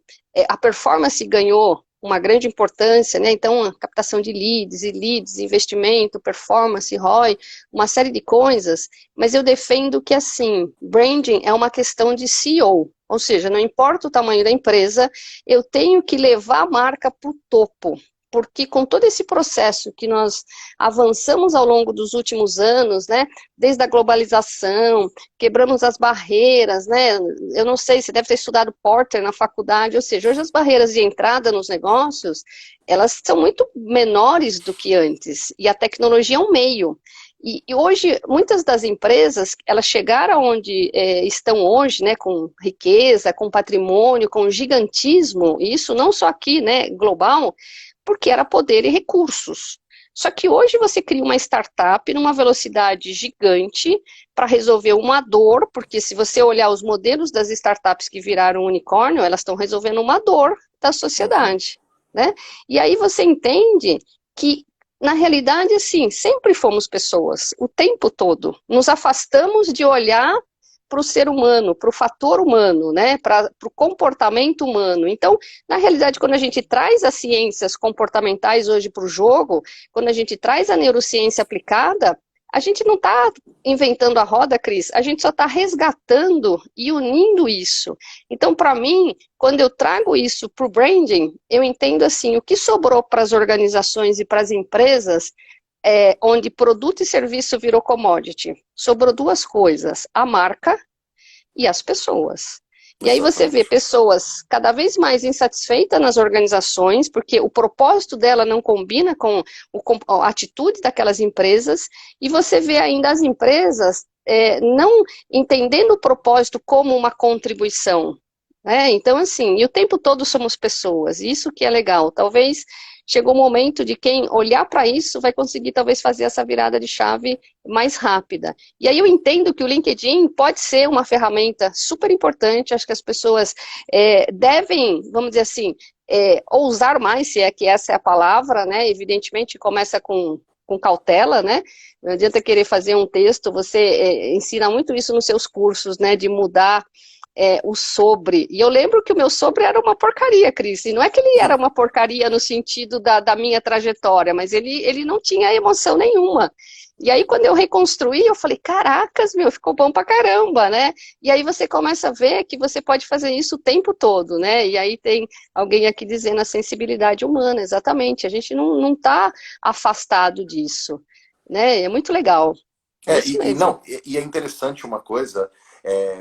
a performance ganhou uma grande importância, né? Então, a captação de leads, investimento, performance, ROI, uma série de coisas, mas eu defendo que, assim, branding é uma questão de CEO, ou seja, não importa o tamanho da empresa, eu tenho que levar a marca para o topo, porque com todo esse processo que nós avançamos ao longo dos últimos anos, né, desde a globalização, quebramos as barreiras, né, eu não sei, você deve ter estudado Porter na faculdade, ou seja, hoje as barreiras de entrada nos negócios, elas são muito menores do que antes, e a tecnologia é um meio. E hoje, muitas das empresas, elas chegaram onde estão hoje, né, com riqueza, com patrimônio, com gigantismo, e isso não só aqui, né, global, porque era poder e recursos. Só que hoje você cria uma startup numa velocidade gigante para resolver uma dor, porque se você olhar os modelos das startups que viraram unicórnio, elas estão resolvendo uma dor da Uhum. sociedade, né? E aí você entende que na realidade, assim, sempre fomos pessoas, o tempo todo. Nos afastamos de olhar para o ser humano, para o fator humano, né? Para o comportamento humano. Então, na realidade, quando a gente traz as ciências comportamentais hoje para o jogo, quando a gente traz a neurociência aplicada, a gente não está inventando a roda, Cris, a gente só está resgatando e unindo isso. Então, para mim, quando eu trago isso para o branding, eu entendo assim, o que sobrou para as organizações e para as empresas, onde produto e serviço virou commodity, sobrou duas coisas, a marca e as pessoas. E aí você vê Exatamente. pessoas cada vez mais insatisfeitas nas organizações, porque o propósito dela não combina com a atitude daquelas empresas, e você vê ainda as empresas não entendendo o propósito como uma contribuição. Então, assim, e o tempo todo somos pessoas, isso que é legal. Talvez chegou o momento de quem olhar para isso vai conseguir talvez fazer essa virada de chave mais rápida. E aí eu entendo que o LinkedIn pode ser uma ferramenta super importante, acho que as pessoas devem, vamos dizer assim, ousar mais, se é que essa é a palavra, né? Evidentemente começa com cautela, né? Não adianta querer fazer um texto, você ensina muito isso nos seus cursos, né? De mudar o sobre. E eu lembro que o meu sobre era uma porcaria, Cris. E não é que ele era uma porcaria no sentido da minha trajetória, mas ele não tinha emoção nenhuma. E aí, quando eu reconstruí, eu falei, caracas, meu, ficou bom pra caramba, né? E aí você começa a ver que você pode fazer isso o tempo todo, né? E aí tem alguém aqui dizendo a sensibilidade humana, exatamente. A gente não tá afastado disso, né? É muito legal. É isso mesmo. Não, e é interessante uma coisa,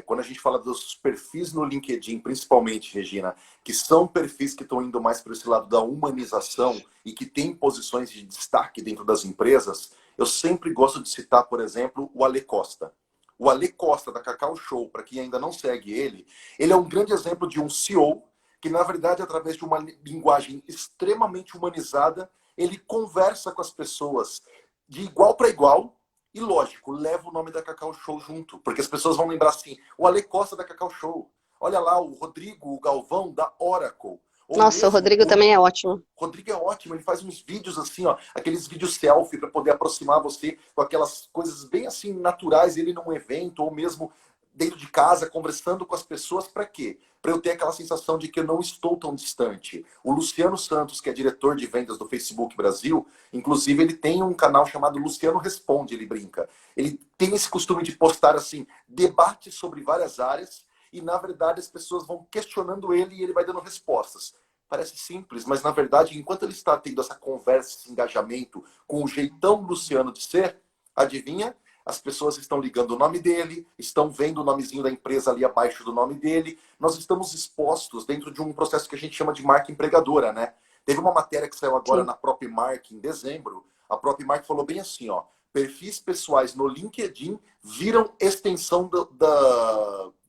quando a gente fala dos perfis no LinkedIn, principalmente, Regina, que são perfis que estão indo mais para esse lado da humanização e que têm posições de destaque dentro das empresas, eu sempre gosto de citar, por exemplo, o Ale Costa. O Ale Costa, da Cacau Show, para quem ainda não segue ele é um grande exemplo de um CEO que, na verdade, através de uma linguagem extremamente humanizada, ele conversa com as pessoas de igual para igual. E lógico, leva o nome da Cacau Show junto, porque as pessoas vão lembrar assim, o Ale Costa da Cacau Show, olha lá o Rodrigo Galvão da Oracle, ou Nossa, o mesmo Rodrigo também é ótimo. Rodrigo é ótimo, ele faz uns vídeos assim, ó, aqueles vídeos selfie para poder aproximar você com aquelas coisas bem assim naturais, ele num evento ou mesmo dentro de casa, conversando com as pessoas, para quê? Para eu ter aquela sensação de que eu não estou tão distante. O Luciano Santos, que é diretor de vendas do Facebook Brasil, inclusive ele tem um canal chamado Luciano Responde, ele brinca. Ele tem esse costume de postar assim, debates sobre várias áreas e na verdade as pessoas vão questionando ele e ele vai dando respostas. Parece simples, mas na verdade, enquanto ele está tendo essa conversa, esse engajamento com o jeitão Luciano de ser, adivinha? As pessoas estão ligando o nome dele, estão vendo o nomezinho da empresa ali abaixo do nome dele. Nós estamos expostos dentro de um processo que a gente chama de marca empregadora, né? Teve uma matéria que saiu agora Sim. na PropMark em dezembro. A PropMark falou bem assim, ó, perfis pessoais no LinkedIn viram extensão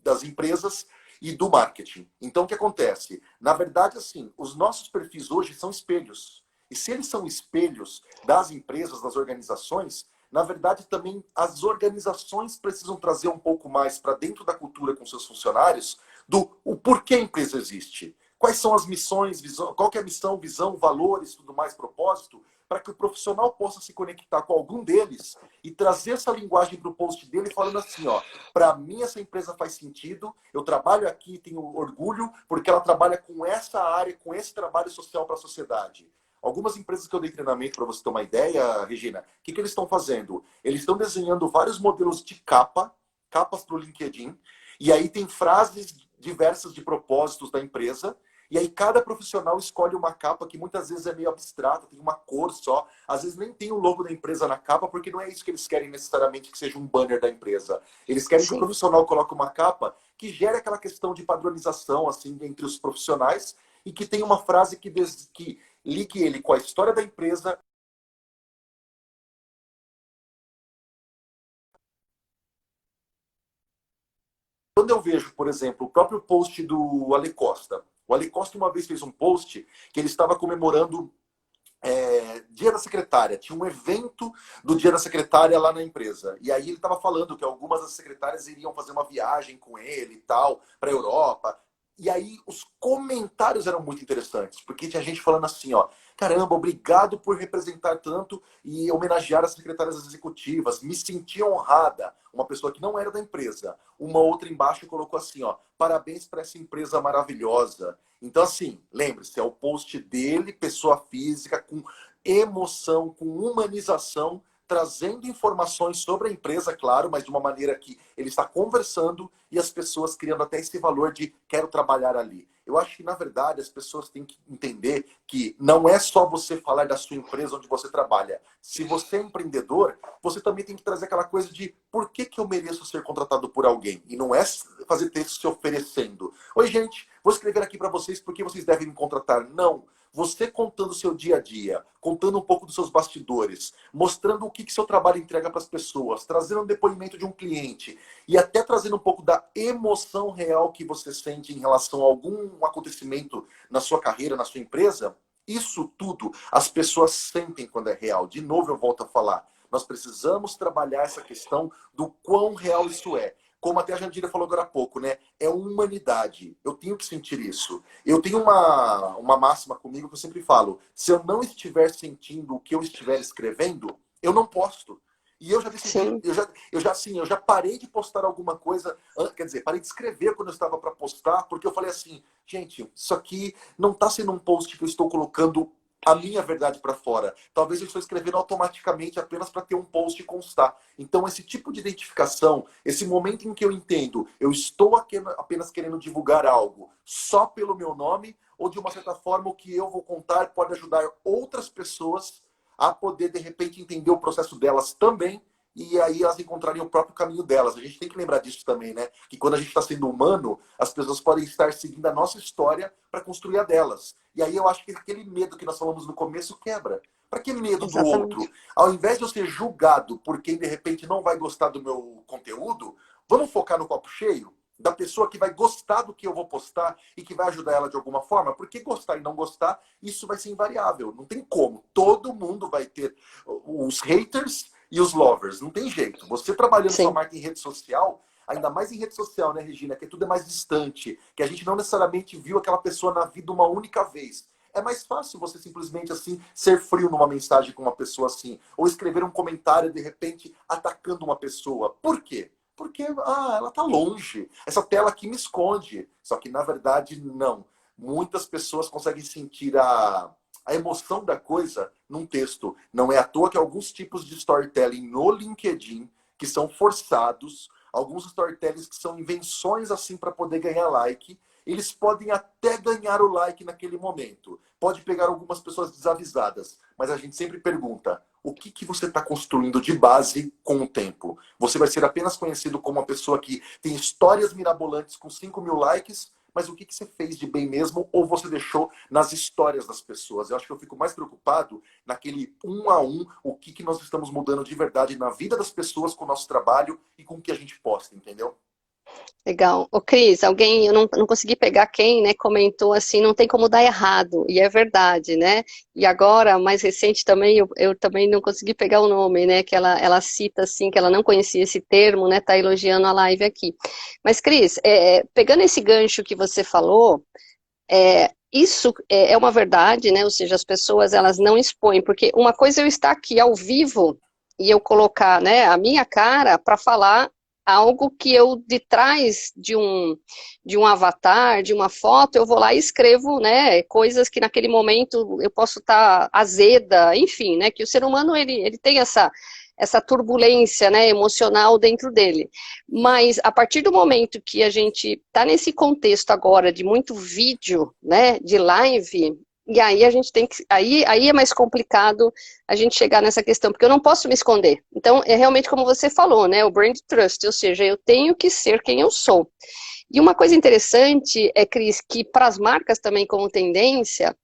das empresas e do marketing. Então, o que acontece? Na verdade, assim, os nossos perfis hoje são espelhos. E se eles são espelhos das empresas, das organizações, na verdade, também as organizações precisam trazer um pouco mais para dentro da cultura com seus funcionários do o porquê a empresa existe. Quais são as missões, visão, qual que é a missão, visão, valores, tudo mais, propósito, para que o profissional possa se conectar com algum deles e trazer essa linguagem para o post dele falando assim, ó, para mim essa empresa faz sentido, eu trabalho aqui, tenho orgulho, porque ela trabalha com essa área, com esse trabalho social para a sociedade. Algumas empresas que eu dei treinamento, para você ter uma ideia, Regina, o que eles estão fazendo? Eles estão desenhando vários modelos de capas para o LinkedIn, e aí tem frases diversas de propósitos da empresa, e aí cada profissional escolhe uma capa que muitas vezes é meio abstrata, tem uma cor só, às vezes nem tem o logo da empresa na capa, porque não é isso que eles querem necessariamente que seja um banner da empresa. Eles querem que o Sim. profissional coloque uma capa que gere aquela questão de padronização assim entre os profissionais e que tenha uma frase que ligue ele com a história da empresa. Quando eu vejo, por exemplo, o próprio post do Ale Costa. O Ale Costa uma vez fez um post que ele estava comemorando Dia da Secretária. Tinha um evento do Dia da Secretária lá na empresa. E aí ele estava falando que algumas das secretárias iriam fazer uma viagem com ele e tal, para a Europa. E aí os comentários eram muito interessantes, porque tinha gente falando assim, ó, caramba, obrigado por representar tanto e homenagear as secretárias executivas, me senti honrada. Uma pessoa que não era da empresa. Uma outra embaixo colocou assim, ó, parabéns para essa empresa maravilhosa. Então, assim, lembre-se, é o post dele, pessoa física, com emoção, com humanização, trazendo informações sobre a empresa, claro, mas de uma maneira que ele está conversando e as pessoas criando até esse valor de quero trabalhar ali. Eu acho que, na verdade, as pessoas têm que entender que não é só você falar da sua empresa onde você trabalha. Se você é empreendedor, você também tem que trazer aquela coisa de por que, que eu mereço ser contratado por alguém? E não é fazer texto se oferecendo. Oi, gente, vou escrever aqui para vocês porque vocês devem me contratar. Não. Você contando o seu dia a dia, contando um pouco dos seus bastidores, mostrando o que seu trabalho entrega para as pessoas, trazendo um depoimento de um cliente e até trazendo um pouco da emoção real que você sente em relação a algum acontecimento na sua carreira, na sua empresa, isso tudo as pessoas sentem quando é real. De novo eu volto a falar, nós precisamos trabalhar essa questão do quão real isso é. Como até a Jandira falou agora há pouco, né? É humanidade. Eu tenho que sentir isso. Eu tenho uma máxima comigo que eu sempre falo: se eu não estiver sentindo o que eu estiver escrevendo, eu não posto. E eu já decidi, Sim. eu já parei de postar alguma coisa, quer dizer, parei de escrever quando eu estava para postar, porque eu falei assim, gente, isso aqui não está sendo um post que eu estou colocando a minha verdade para fora. Talvez eu estou escrevendo automaticamente apenas para ter um post e constar. Então, esse tipo de identificação, esse momento em que eu entendo, eu estou apenas querendo divulgar algo só pelo meu nome, ou de uma certa forma o que eu vou contar pode ajudar outras pessoas a poder, de repente, entender o processo delas também, e aí elas encontrarem o próprio caminho delas. A gente tem que lembrar disso também, né? Que quando a gente está sendo humano, as pessoas podem estar seguindo a nossa história para construir a delas. E aí eu acho que aquele medo que nós falamos no começo quebra. Para que medo do outro? Exatamente. Ao invés de eu ser julgado por quem de repente não vai gostar do meu conteúdo, vamos focar no copo cheio? da pessoa que vai gostar do que eu vou postar e que vai ajudar ela de alguma forma? Porque gostar e não gostar, isso vai ser invariável. Não tem como. Todo mundo vai ter os haters e os lovers. Não tem jeito. Você trabalhando sua Sim. marca em rede social, ainda mais em rede social, né, Regina? Que tudo é mais distante, que a gente não necessariamente viu aquela pessoa na vida uma única vez. É mais fácil você simplesmente assim ser frio numa mensagem com uma pessoa assim, ou escrever um comentário de repente atacando uma pessoa. Por quê? Porque ela tá longe. Essa tela aqui me esconde. Só que na verdade não. Muitas pessoas conseguem sentir a emoção da coisa num texto. Não é à toa que alguns tipos de storytelling no LinkedIn que são forçados, alguns storytellings que são invenções assim para poder ganhar like, eles podem até ganhar o like naquele momento. Pode pegar algumas pessoas desavisadas, mas a gente sempre pergunta, o que, que você está construindo de base com o tempo? Você vai ser apenas conhecido como uma pessoa que tem histórias mirabolantes com 5.000 likes, mas o que, que você fez de bem mesmo ou você deixou nas histórias das pessoas? Eu acho que eu fico mais preocupado naquele um a um, o que, que nós estamos mudando de verdade na vida das pessoas com o nosso trabalho e com o que a gente posta, entendeu? Legal. Ô, Cris, alguém, eu não consegui pegar quem, né, comentou assim, não tem como dar errado, e é verdade, né? E agora, mais recente também, eu também não consegui pegar o nome, né, que ela cita assim, que ela não conhecia esse termo, né, tá elogiando a live aqui. Mas, Cris, pegando esse gancho que você falou, isso é uma verdade, né, ou seja, as pessoas, elas não expõem, porque uma coisa é eu estar aqui ao vivo e eu colocar, né, a minha cara para falar algo que eu, de trás de um avatar, de uma foto, eu vou lá e escrevo, né, coisas que naquele momento eu posso estar azeda, enfim, né, que o ser humano, ele tem essa turbulência, né, emocional dentro dele. Mas a partir do momento que a gente está nesse contexto agora de muito vídeo, né, de live, e aí a gente tem que, aí é mais complicado a gente chegar nessa questão, porque eu não posso me esconder. Então, é realmente como você falou, né, o brand trust, ou seja, eu tenho que ser quem eu sou. E uma coisa interessante é, Cris, que para as marcas também como tendência,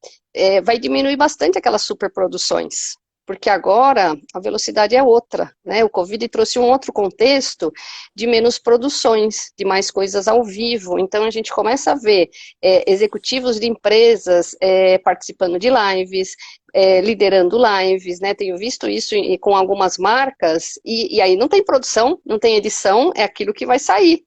vai diminuir bastante aquelas superproduções, porque agora a velocidade é outra, né? O Covid trouxe um outro contexto de menos produções, de mais coisas ao vivo. Então a gente começa a ver executivos de empresas participando de lives, liderando lives, né? Tenho visto isso com algumas marcas, e aí não tem produção, não tem edição, é aquilo que vai sair.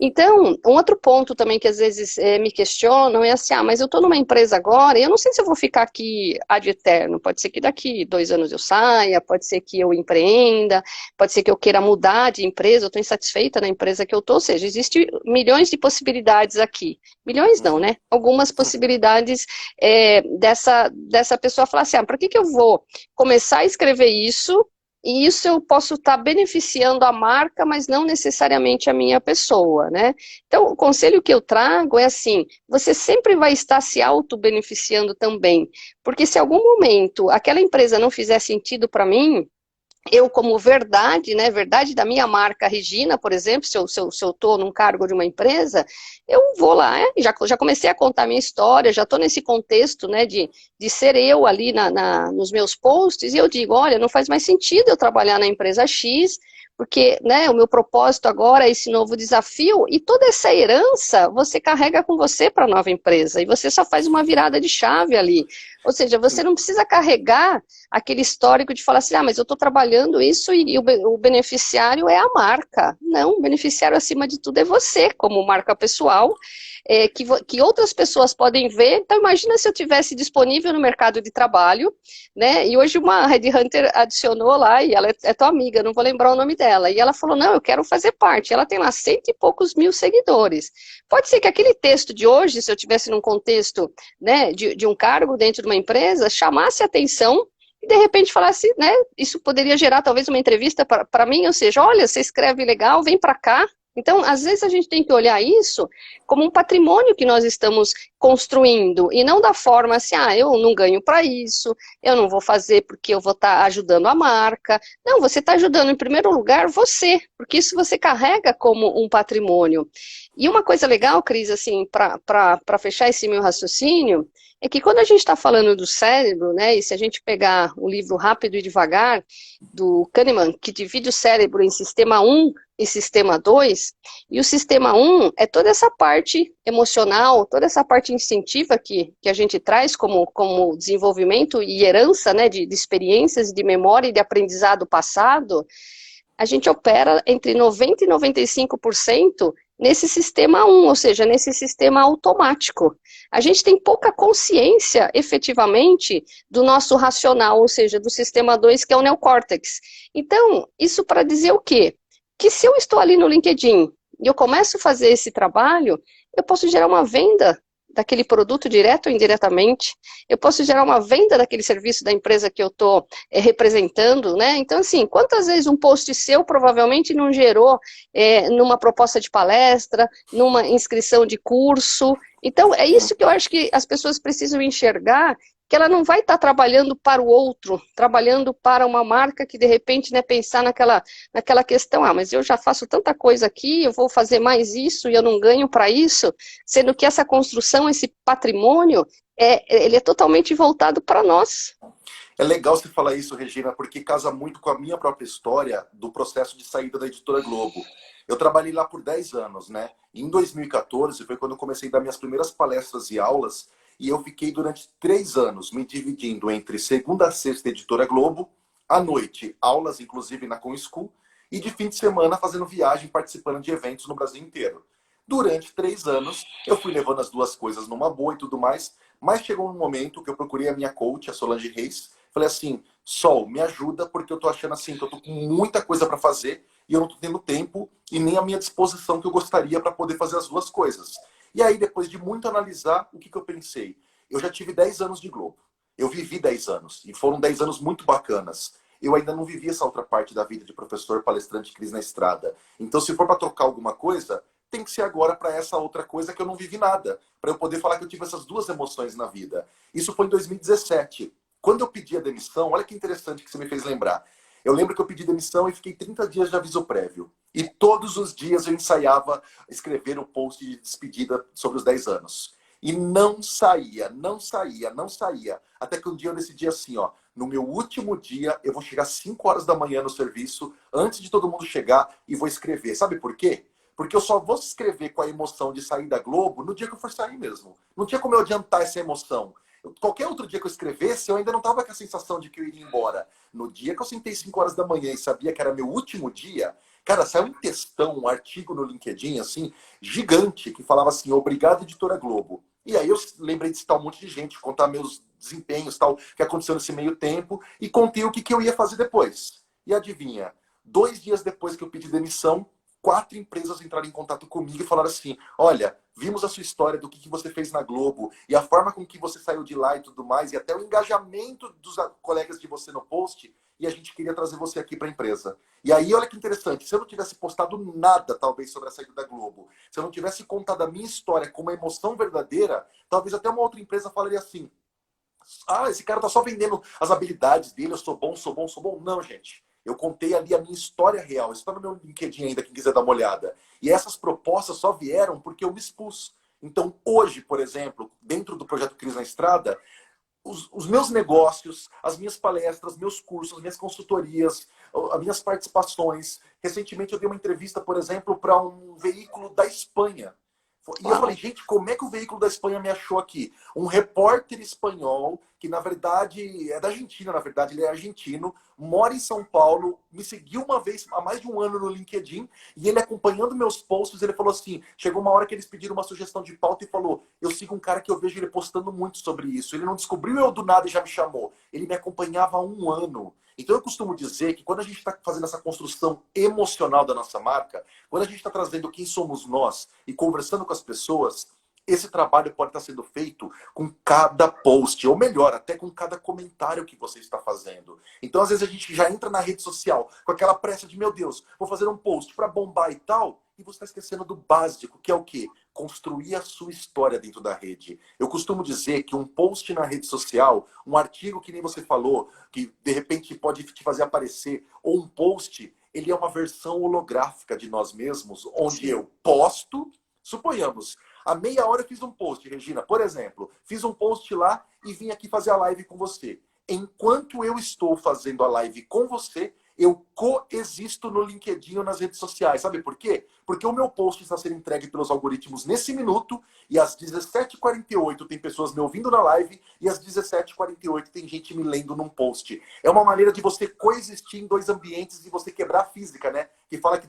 Então, um outro ponto também que às vezes me questionam é assim, mas eu estou numa empresa agora e eu não sei se eu vou ficar aqui ad eterno, pode ser que daqui 2 anos eu saia, pode ser que eu empreenda, pode ser que eu queira mudar de empresa, eu estou insatisfeita na empresa que eu estou, ou seja, existem milhões de possibilidades aqui. Milhões não, Uhum. né? Algumas possibilidades dessa pessoa falar assim, para que eu vou começar a escrever isso, e isso eu posso estar beneficiando a marca, mas não necessariamente a minha pessoa, né? Então, o conselho que eu trago é assim, você sempre vai estar se auto-beneficiando também, porque se em algum momento aquela empresa não fizer sentido para mim, eu como verdade, né, verdade da minha marca Regina, por exemplo, se eu estou num cargo de uma empresa, eu vou lá, já comecei a contar minha história, já estou nesse contexto, né, de ser eu ali nos meus posts, e eu digo, olha, não faz mais sentido eu trabalhar na empresa X, porque, né, o meu propósito agora é esse novo desafio, e toda essa herança você carrega com você para a nova empresa, e você só faz uma virada de chave ali, ou seja, você não precisa carregar aquele histórico de falar assim, mas eu estou trabalhando isso e o beneficiário é a marca. Não, o beneficiário acima de tudo é você, como marca pessoal, que outras pessoas podem ver. Então imagina se eu tivesse disponível no mercado de trabalho, né, e hoje uma headhunter adicionou lá, e ela é tua amiga, não vou lembrar o nome dela, e ela falou, não, eu quero fazer parte, ela tem lá 100 e poucos mil seguidores. Pode ser que aquele texto de hoje, se eu tivesse num contexto, né, de um cargo dentro de uma empresa, chamasse atenção e de repente falasse, né, isso poderia gerar talvez uma entrevista para mim, ou seja, olha, você escreve legal, vem para cá. Então, às vezes a gente tem que olhar isso como um patrimônio que nós estamos construindo, e não da forma assim, eu não ganho para isso, eu não vou fazer porque eu vou estar ajudando a marca. Não, você está ajudando em primeiro lugar você, porque isso você carrega como um patrimônio. E uma coisa legal, Cris, assim, para fechar esse meu raciocínio, é que quando a gente está falando do cérebro, né, e se a gente pegar o livro Rápido e Devagar, do Kahneman, que divide o cérebro em sistema um, e sistema 2, e o sistema 1 é toda essa parte emocional, toda essa parte instintiva que a gente traz como desenvolvimento e herança, né, de experiências, de memória e de aprendizado passado. A gente opera entre 90% e 95% nesse sistema 1, ou seja, nesse sistema automático. A gente tem pouca consciência, efetivamente, do nosso racional, ou seja, do sistema 2, que é o neocórtex. Então, isso para dizer o quê? Que se eu estou ali no LinkedIn e eu começo a fazer esse trabalho, eu posso gerar uma venda daquele produto direto ou indiretamente, eu posso gerar uma venda daquele serviço da empresa que eu estou representando, né? Então, assim, quantas vezes um post seu provavelmente não gerou numa proposta de palestra, numa inscrição de curso? Então, é isso que eu acho que as pessoas precisam enxergar, que ela não vai estar trabalhando para o outro, trabalhando para uma marca que, de repente, né, pensar naquela questão, mas eu já faço tanta coisa aqui, eu vou fazer mais isso e eu não ganho para isso, sendo que essa construção, esse patrimônio, ele é totalmente voltado para nós. É legal você falar isso, Regina, porque casa muito com a minha própria história do processo de saída da Editora Globo. Eu trabalhei lá por 10 anos, né? E em 2014 foi quando eu comecei a dar minhas primeiras palestras e aulas, e eu fiquei durante 3 anos me dividindo entre segunda a sexta Editora Globo, à noite aulas, inclusive na Com School, e de fim de semana fazendo viagem, participando de eventos no Brasil inteiro. Durante 3 anos, eu fui levando as duas coisas numa boa e tudo mais, mas chegou um momento que eu procurei a minha coach, a Solange Reis, falei assim, Sol, me ajuda, porque eu tô achando assim, que eu tô com muita coisa para fazer e eu não tô tendo tempo e nem a minha disposição que eu gostaria para poder fazer as duas coisas. E aí, depois de muito analisar, o que eu pensei? Eu já tive 10 anos de Globo. Eu vivi 10 anos e foram 10 anos muito bacanas. Eu ainda não vivi essa outra parte da vida de professor, palestrante, Cris na Estrada. Então, se for para trocar alguma coisa, tem que ser agora para essa outra coisa que eu não vivi nada, para eu poder falar que eu tive essas duas emoções na vida. Isso foi em 2017. Quando eu pedi a demissão, olha que interessante que você me fez lembrar. Eu lembro que eu pedi demissão e fiquei 30 dias de aviso prévio. E todos os dias eu ensaiava escrever o post de despedida sobre os 10 anos. E não saía, não saía, não saía. Até que um dia eu decidi assim, ó, no meu último dia eu vou chegar às 5 horas da manhã no serviço, antes de todo mundo chegar, e vou escrever. Sabe por quê? Porque eu só vou escrever com a emoção de sair da Globo no dia que eu for sair mesmo. Não tinha como eu adiantar essa emoção. Qualquer outro dia que eu escrevesse, eu ainda não estava com a sensação de que eu iria embora. No dia que eu sentei 5 horas da manhã e sabia que era meu último dia, cara, saiu um textão, um artigo no LinkedIn, assim, gigante, que falava assim, obrigado, Editora Globo. E aí eu lembrei de citar um monte de gente, contar meus desempenhos, tal, que aconteceu nesse meio tempo, e contei o que eu ia fazer depois. E adivinha? 2 dias depois que eu pedi demissão, 4 empresas entraram em contato comigo e falaram assim, olha, vimos a sua história do que você fez na Globo e a forma com que você saiu de lá e tudo mais, e até o engajamento dos colegas de você no post, e a gente queria trazer você aqui para a empresa. E aí, olha que interessante, se eu não tivesse postado nada, talvez, sobre a saída da Globo, se eu não tivesse contado a minha história com uma emoção verdadeira, talvez até uma outra empresa falaria assim, esse cara tá só vendendo as habilidades dele, eu sou bom, sou bom, sou bom. Não, gente. Eu contei ali a minha história real. Isso está no meu LinkedIn ainda, quem quiser dar uma olhada. E essas propostas só vieram porque eu me expus. Então, hoje, por exemplo, dentro do projeto Cris na Estrada, os meus negócios, as minhas palestras, meus cursos, as minhas consultorias, as minhas participações. Recentemente eu dei uma entrevista, por exemplo, para um veículo da Espanha. E eu falei, gente, como é que o veículo da Espanha me achou aqui? Um repórter espanhol, que na verdade é da Argentina, na verdade, ele é argentino, mora em São Paulo, me seguiu uma vez, há mais de um ano no LinkedIn, e ele acompanhando meus posts, ele falou assim, chegou uma hora que eles pediram uma sugestão de pauta e falou, eu sigo um cara que eu vejo ele postando muito sobre isso. Ele não descobriu eu do nada e já me chamou. Ele me acompanhava há um ano. Então eu costumo dizer que quando a gente está fazendo essa construção emocional da nossa marca, quando a gente está trazendo quem somos nós e conversando com as pessoas, esse trabalho pode estar sendo feito com cada post, ou melhor, até com cada comentário que você está fazendo. Então, às vezes, a gente já entra na rede social com aquela pressa de, meu Deus, vou fazer um post para bombar e tal, e você está esquecendo do básico, que é o quê? Construir a sua história dentro da rede. Eu costumo dizer que um post na rede social, um artigo que nem você falou, que de repente pode te fazer aparecer, ou um post, ele é uma versão holográfica de nós mesmos, onde eu posto, suponhamos, há meia hora eu fiz um post, Regina, por exemplo, fiz um post lá e vim aqui fazer a live com você. Enquanto eu estou fazendo a live com você, Eu coexisto no LinkedIn ou nas redes sociais. Sabe por quê? Porque o meu post está sendo entregue pelos algoritmos nesse minuto e às 17h48 tem pessoas me ouvindo na live e às 17h48 tem gente me lendo num post. É uma maneira de você coexistir em dois ambientes e você quebrar a física, né? Que fala que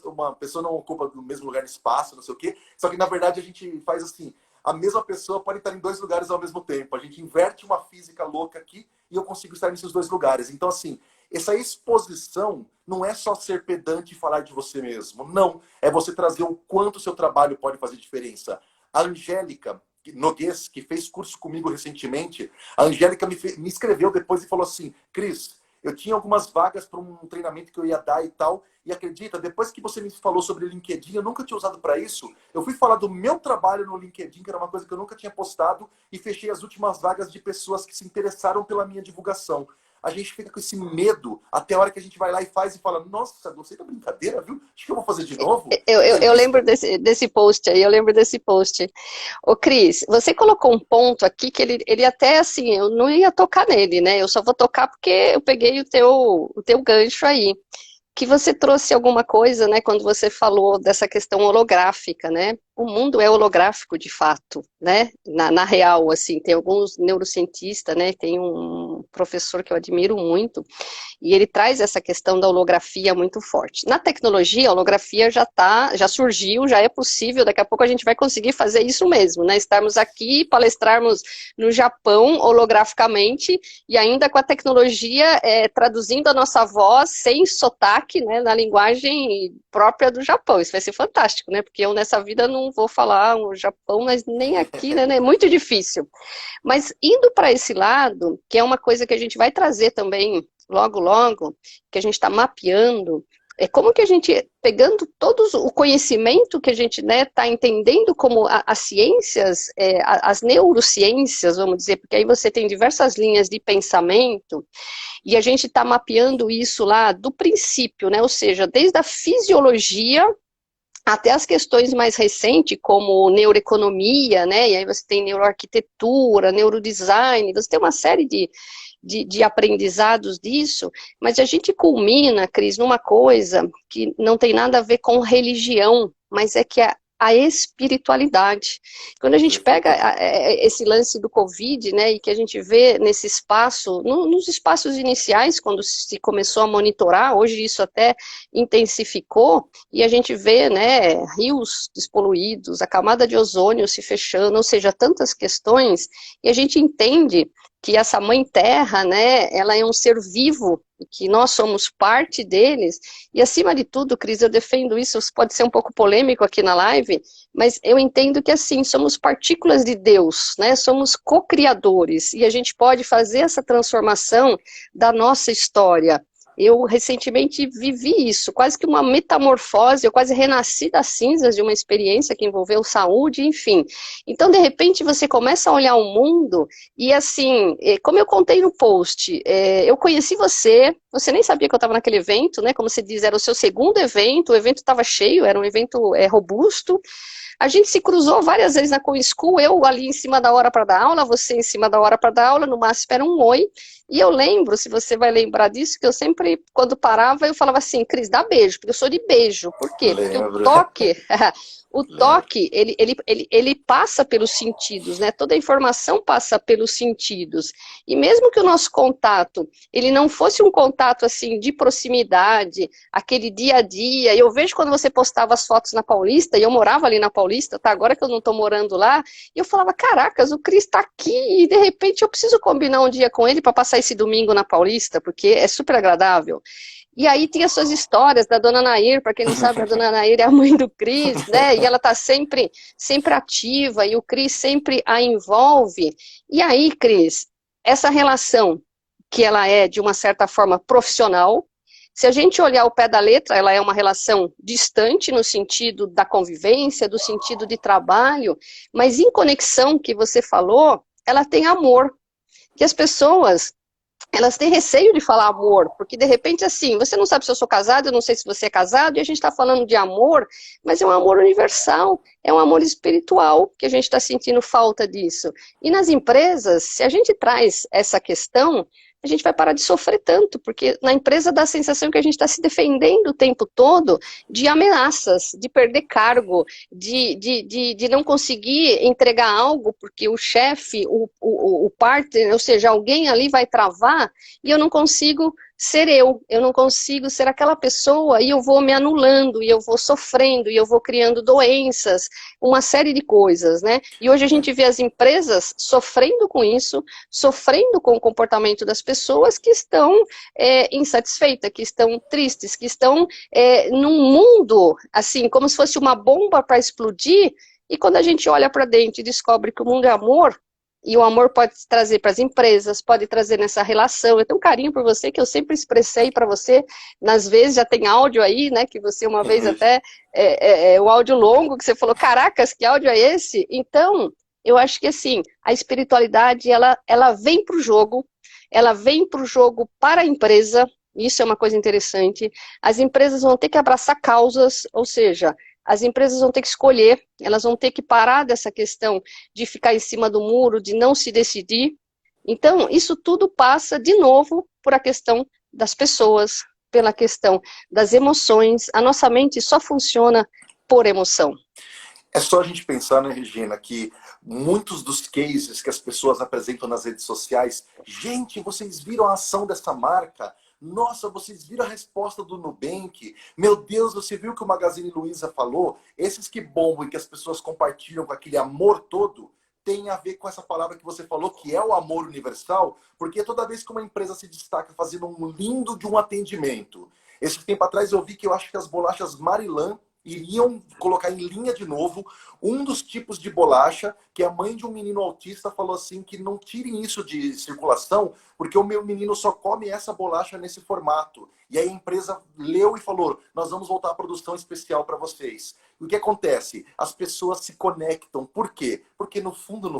uma pessoa não ocupa no mesmo lugar no espaço, não sei o quê. Só que, na verdade, a gente faz assim. A mesma pessoa pode estar em dois lugares ao mesmo tempo. A gente inverte uma física louca aqui e eu consigo estar nesses dois lugares. Então, assim, essa exposição não é só ser pedante e falar de você mesmo. Não. É você trazer o quanto o seu trabalho pode fazer diferença. A Angélica Noguês, que fez curso comigo recentemente, a Angélica me escreveu depois e falou assim: Cris, eu tinha algumas vagas para um treinamento que eu ia dar e tal, e acredita, depois que você me falou sobre LinkedIn, eu nunca tinha usado para isso, eu fui falar do meu trabalho no LinkedIn, que era uma coisa que eu nunca tinha postado, e fechei as últimas vagas de pessoas que se interessaram pela minha divulgação. A gente fica com esse medo até a hora que a gente vai lá e faz e fala: nossa, gostei da brincadeira, viu? Acho que eu vou fazer de novo. Eu lembro desse post aí, eu lembro desse post. Ô, Cris, você colocou um ponto aqui que ele até, assim, eu não ia tocar nele, né? Eu só vou tocar porque eu peguei o teu gancho aí. Que você trouxe alguma coisa, né, quando você falou dessa questão holográfica, né? O mundo é holográfico de fato, né? Na real, assim, tem alguns neurocientistas, né? Tem um professor que eu admiro muito, e ele traz essa questão da holografia muito forte. Na tecnologia, a holografia já surgiu, já é possível, daqui a pouco a gente vai conseguir fazer isso mesmo, né? Estarmos aqui, palestrarmos no Japão holograficamente, e ainda com a tecnologia traduzindo a nossa voz sem sotaque, né, na linguagem própria do Japão. Isso vai ser fantástico, né? Porque eu nessa vida não vou falar o Japão, mas nem aqui, né? É muito difícil. Mas indo para esse lado, que é uma coisa que a gente vai trazer também logo, logo, que a gente está mapeando, é como que a gente, pegando todo o conhecimento que a gente está entendendo como as ciências, as neurociências, vamos dizer, porque aí você tem diversas linhas de pensamento, e a gente está mapeando isso lá do princípio, né? Ou seja, desde a fisiologia até as questões mais recentes, como neuroeconomia, né? E aí você tem neuroarquitetura, neurodesign, você tem uma série de aprendizados disso, mas a gente culmina, Cris, numa coisa que não tem nada a ver com religião, mas é que a espiritualidade. Quando a gente pega esse lance do Covid, né, e que a gente vê nesse espaço, nos espaços iniciais, quando se começou a monitorar, hoje isso até intensificou, e a gente vê, né, rios despoluídos, a camada de ozônio se fechando, ou seja, tantas questões, e a gente entende que essa mãe terra, né, ela é um ser vivo, que nós somos parte deles, e acima de tudo, Cris, eu defendo isso pode ser um pouco polêmico aqui na live, mas eu entendo que assim, somos partículas de Deus, né, somos co-criadores, e a gente pode fazer essa transformação da nossa história. Eu recentemente vivi isso, quase que uma metamorfose, eu quase renasci das cinzas de uma experiência que envolveu saúde, enfim. Então, de repente, você começa a olhar o mundo e, assim, como eu contei no post, eu conheci você nem sabia que eu estava naquele evento, né? Como você diz, era o seu segundo evento, o evento estava cheio, era um evento robusto. A gente se cruzou várias vezes na CoinSchool, eu ali em cima da hora para dar aula, você em cima da hora para dar aula, no máximo era um oi. E eu lembro, se você vai lembrar disso, que eu sempre, quando parava, eu falava assim: Cris, dá beijo, porque eu sou de beijo. Por quê? Porque o Lembro. toque, o toque, ele passa pelos sentidos, né? Toda a informação passa pelos sentidos. E mesmo que o nosso contato, ele não fosse um contato, assim, de proximidade, aquele dia a dia, eu vejo quando você postava as fotos na Paulista, e eu morava ali na Paulista, tá? Agora que eu não tô morando lá, e eu falava: caracas, o Cris tá aqui, e de repente eu preciso combinar um dia com ele para passar esse domingo na Paulista, porque é super agradável. E aí tem as suas histórias da dona Nair, para quem não sabe, a dona Nair é a mãe do Cris, né? E ela tá sempre ativa, e o Cris sempre a envolve. E aí, Cris, essa relação, que ela é, de uma certa forma, profissional, se a gente olhar o pé da letra, ela é uma relação distante no sentido da convivência, do sentido de trabalho, mas em conexão, que você falou, ela tem amor. Que as pessoas, elas têm receio de falar amor, porque de repente, assim, você não sabe se eu sou casado, eu não sei se você é casado, e a gente está falando de amor, mas é um amor universal, é um amor espiritual, que a gente está sentindo falta disso. E nas empresas, se a gente traz essa questão, a gente vai parar de sofrer tanto, porque na empresa dá a sensação que a gente está se defendendo o tempo todo de ameaças, de perder cargo, de não conseguir entregar algo, porque o chefe, o partner, ou seja, alguém ali vai travar, e eu não consigo ser eu não consigo ser aquela pessoa, e eu vou me anulando, e eu vou sofrendo, e eu vou criando doenças, uma série de coisas, né? E hoje a gente vê as empresas sofrendo com isso, sofrendo com o comportamento das pessoas que estão insatisfeitas, que estão tristes, que estão num mundo, assim, como se fosse uma bomba para explodir, e quando a gente olha para dentro e descobre que o mundo é amor, e o amor pode trazer para as empresas, pode trazer nessa relação. Eu tenho um carinho por você, que eu sempre expressei para você, nas vezes, já tem áudio aí, né, que você uma vez até, o áudio longo, que você falou, caracas, que áudio é esse? Então, eu acho que assim, a espiritualidade, ela vem para o jogo, ela vem para o jogo para a empresa, isso é uma coisa interessante. As empresas vão ter que abraçar causas, ou seja, as empresas vão ter que escolher, elas vão ter que parar dessa questão de ficar em cima do muro, de não se decidir. Então, isso tudo passa, de novo, por a questão das pessoas, pela questão das emoções. A nossa mente só funciona por emoção. É só a gente pensar, né, Regina, que muitos dos cases que as pessoas apresentam nas redes sociais, gente, vocês viram a ação dessa marca? Nossa, vocês viram a resposta do Nubank? Meu Deus, você viu o que o Magazine Luiza falou? Esses que bombam e que as pessoas compartilham com aquele amor todo, tem a ver com essa palavra que você falou, que é o amor universal, porque toda vez que uma empresa se destaca fazendo um lindo de um atendimento, esse tempo atrás eu vi que eu acho que as bolachas Marilã iriam colocar em linha de novo um dos tipos de bolacha que a mãe de um menino autista falou assim, que não tirem isso de circulação, porque o meu menino só come essa bolacha nesse formato. E aí a empresa leu e falou, nós vamos voltar à produção especial para vocês. E o que acontece? As pessoas se conectam. Por quê? Porque no fundo,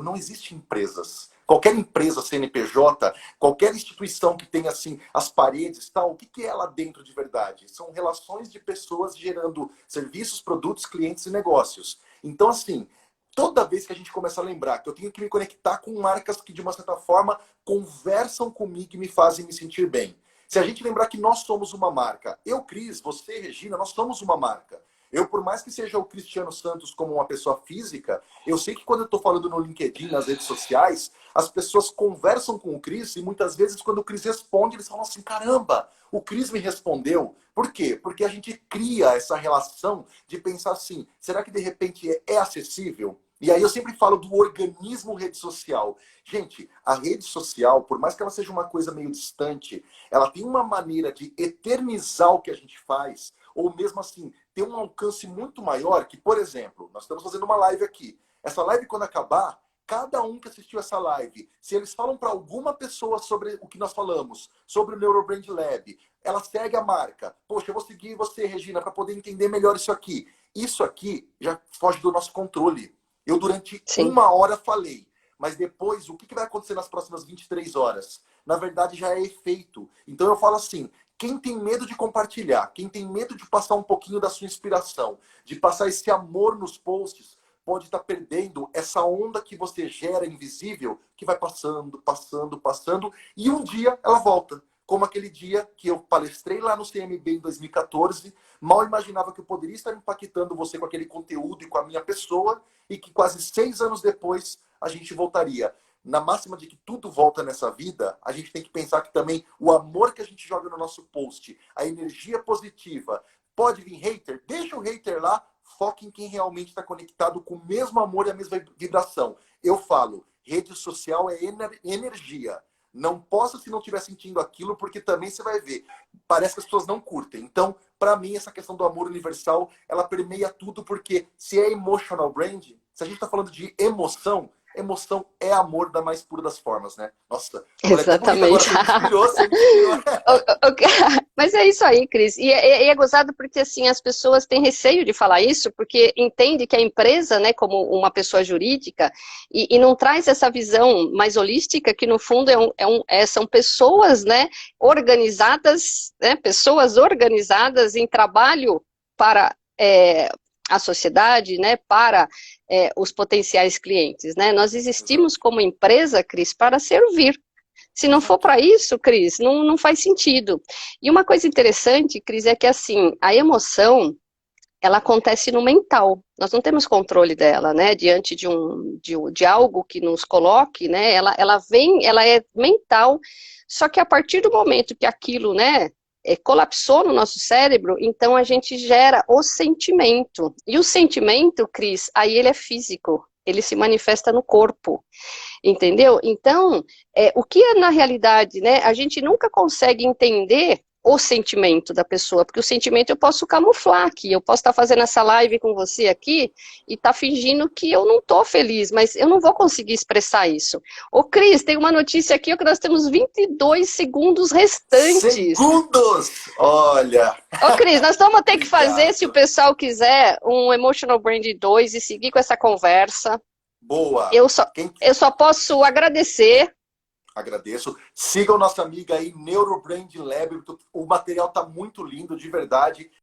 não existem empresas. Qualquer empresa CNPJ, qualquer instituição que tenha assim as paredes, tal, o que é lá dentro de verdade? São relações de pessoas gerando serviços, produtos, clientes e negócios. Então, assim, toda vez que a gente começa a lembrar que eu tenho que me conectar com marcas que, de uma certa forma, conversam comigo e me fazem me sentir bem. Se a gente lembrar que nós somos uma marca, eu, Cris, você, Regina, nós somos uma marca. Eu, por mais que seja o Cristiano Santos como uma pessoa física, eu sei que quando eu estou falando no LinkedIn, nas redes sociais, as pessoas conversam com o Cris e muitas vezes quando o Cris responde, eles falam assim, caramba, o Cris me respondeu. Por quê? Porque a gente cria essa relação de pensar assim, será que de repente é acessível? E aí eu sempre falo do organismo rede social. Gente, a rede social, por mais que ela seja uma coisa meio distante, ela tem uma maneira de eternizar o que a gente faz, ou mesmo assim, ter um alcance muito maior que, por exemplo, nós estamos fazendo uma live aqui. Essa live, quando acabar, cada um que assistiu essa live, se eles falam para alguma pessoa sobre o que nós falamos, sobre o Neurobrand Lab, ela segue a marca. Poxa, eu vou seguir você, Regina, para poder entender melhor isso aqui. Isso aqui já foge do nosso controle. Eu, durante uma hora, falei. Mas depois, o que vai acontecer nas próximas 23 horas? Na verdade, já é efeito. Então, eu falo assim, quem tem medo de compartilhar, quem tem medo de passar um pouquinho da sua inspiração, de passar esse amor nos posts, pode estar perdendo essa onda que você gera invisível, que vai passando, passando, passando, e um dia ela volta. Como aquele dia que eu palestrei lá no CMB em 2014, mal imaginava que eu poderia estar impactando você com aquele conteúdo e com a minha pessoa, e que quase 6 anos depois a gente voltaria. Na máxima de que tudo volta nessa vida, a gente tem que pensar que também o amor que a gente joga no nosso post, a energia positiva, pode vir hater, deixa o hater lá, foque em quem realmente está conectado com o mesmo amor e a mesma vibração. Eu falo, rede social é energia. Não posso se não estiver sentindo aquilo, porque também você vai ver, parece que as pessoas não curtem. Então, para mim, essa questão do amor universal, ela permeia tudo, porque se é emotional brand, se a gente está falando de emoção, emoção é amor da mais pura das formas, né? Nossa, exatamente. Você me inspirou. Mas é isso aí, Cris. E é gozado porque, assim, as pessoas têm receio de falar isso, porque entende que a empresa, né, como uma pessoa jurídica, e não traz essa visão mais holística, que no fundo são pessoas, né, organizadas, né, pessoas organizadas em trabalho para a sociedade, né, para os potenciais clientes, né? Nós existimos como empresa, Cris, para servir. Se não for para isso, Cris, não faz sentido. E uma coisa interessante, Cris, é que assim, a emoção, ela acontece no mental. Nós não temos controle dela, né? Diante de algo que nos coloque, né? Ela vem, ela é mental, só que a partir do momento que aquilo, né, colapsou no nosso cérebro, então a gente gera o sentimento. E o sentimento, Cris, aí ele é físico, ele se manifesta no corpo. Entendeu? Então, o que é na realidade, né? A gente nunca consegue entender o sentimento da pessoa, porque o sentimento eu posso camuflar aqui, eu posso estar fazendo essa live com você aqui e estar fingindo que eu não estou feliz, mas eu não vou conseguir expressar isso. Ô Cris, tem uma notícia aqui, ó, que nós temos 22 segundos restantes. Segundos! Olha! Ô Cris, nós vamos ter que Obrigado. fazer, se o pessoal quiser, um Emotional Brand 2 e seguir com essa conversa. Boa! Eu só posso agradecer. Agradeço. Sigam nossa amiga aí, Neurobrand Lab. O material tá muito lindo, de verdade.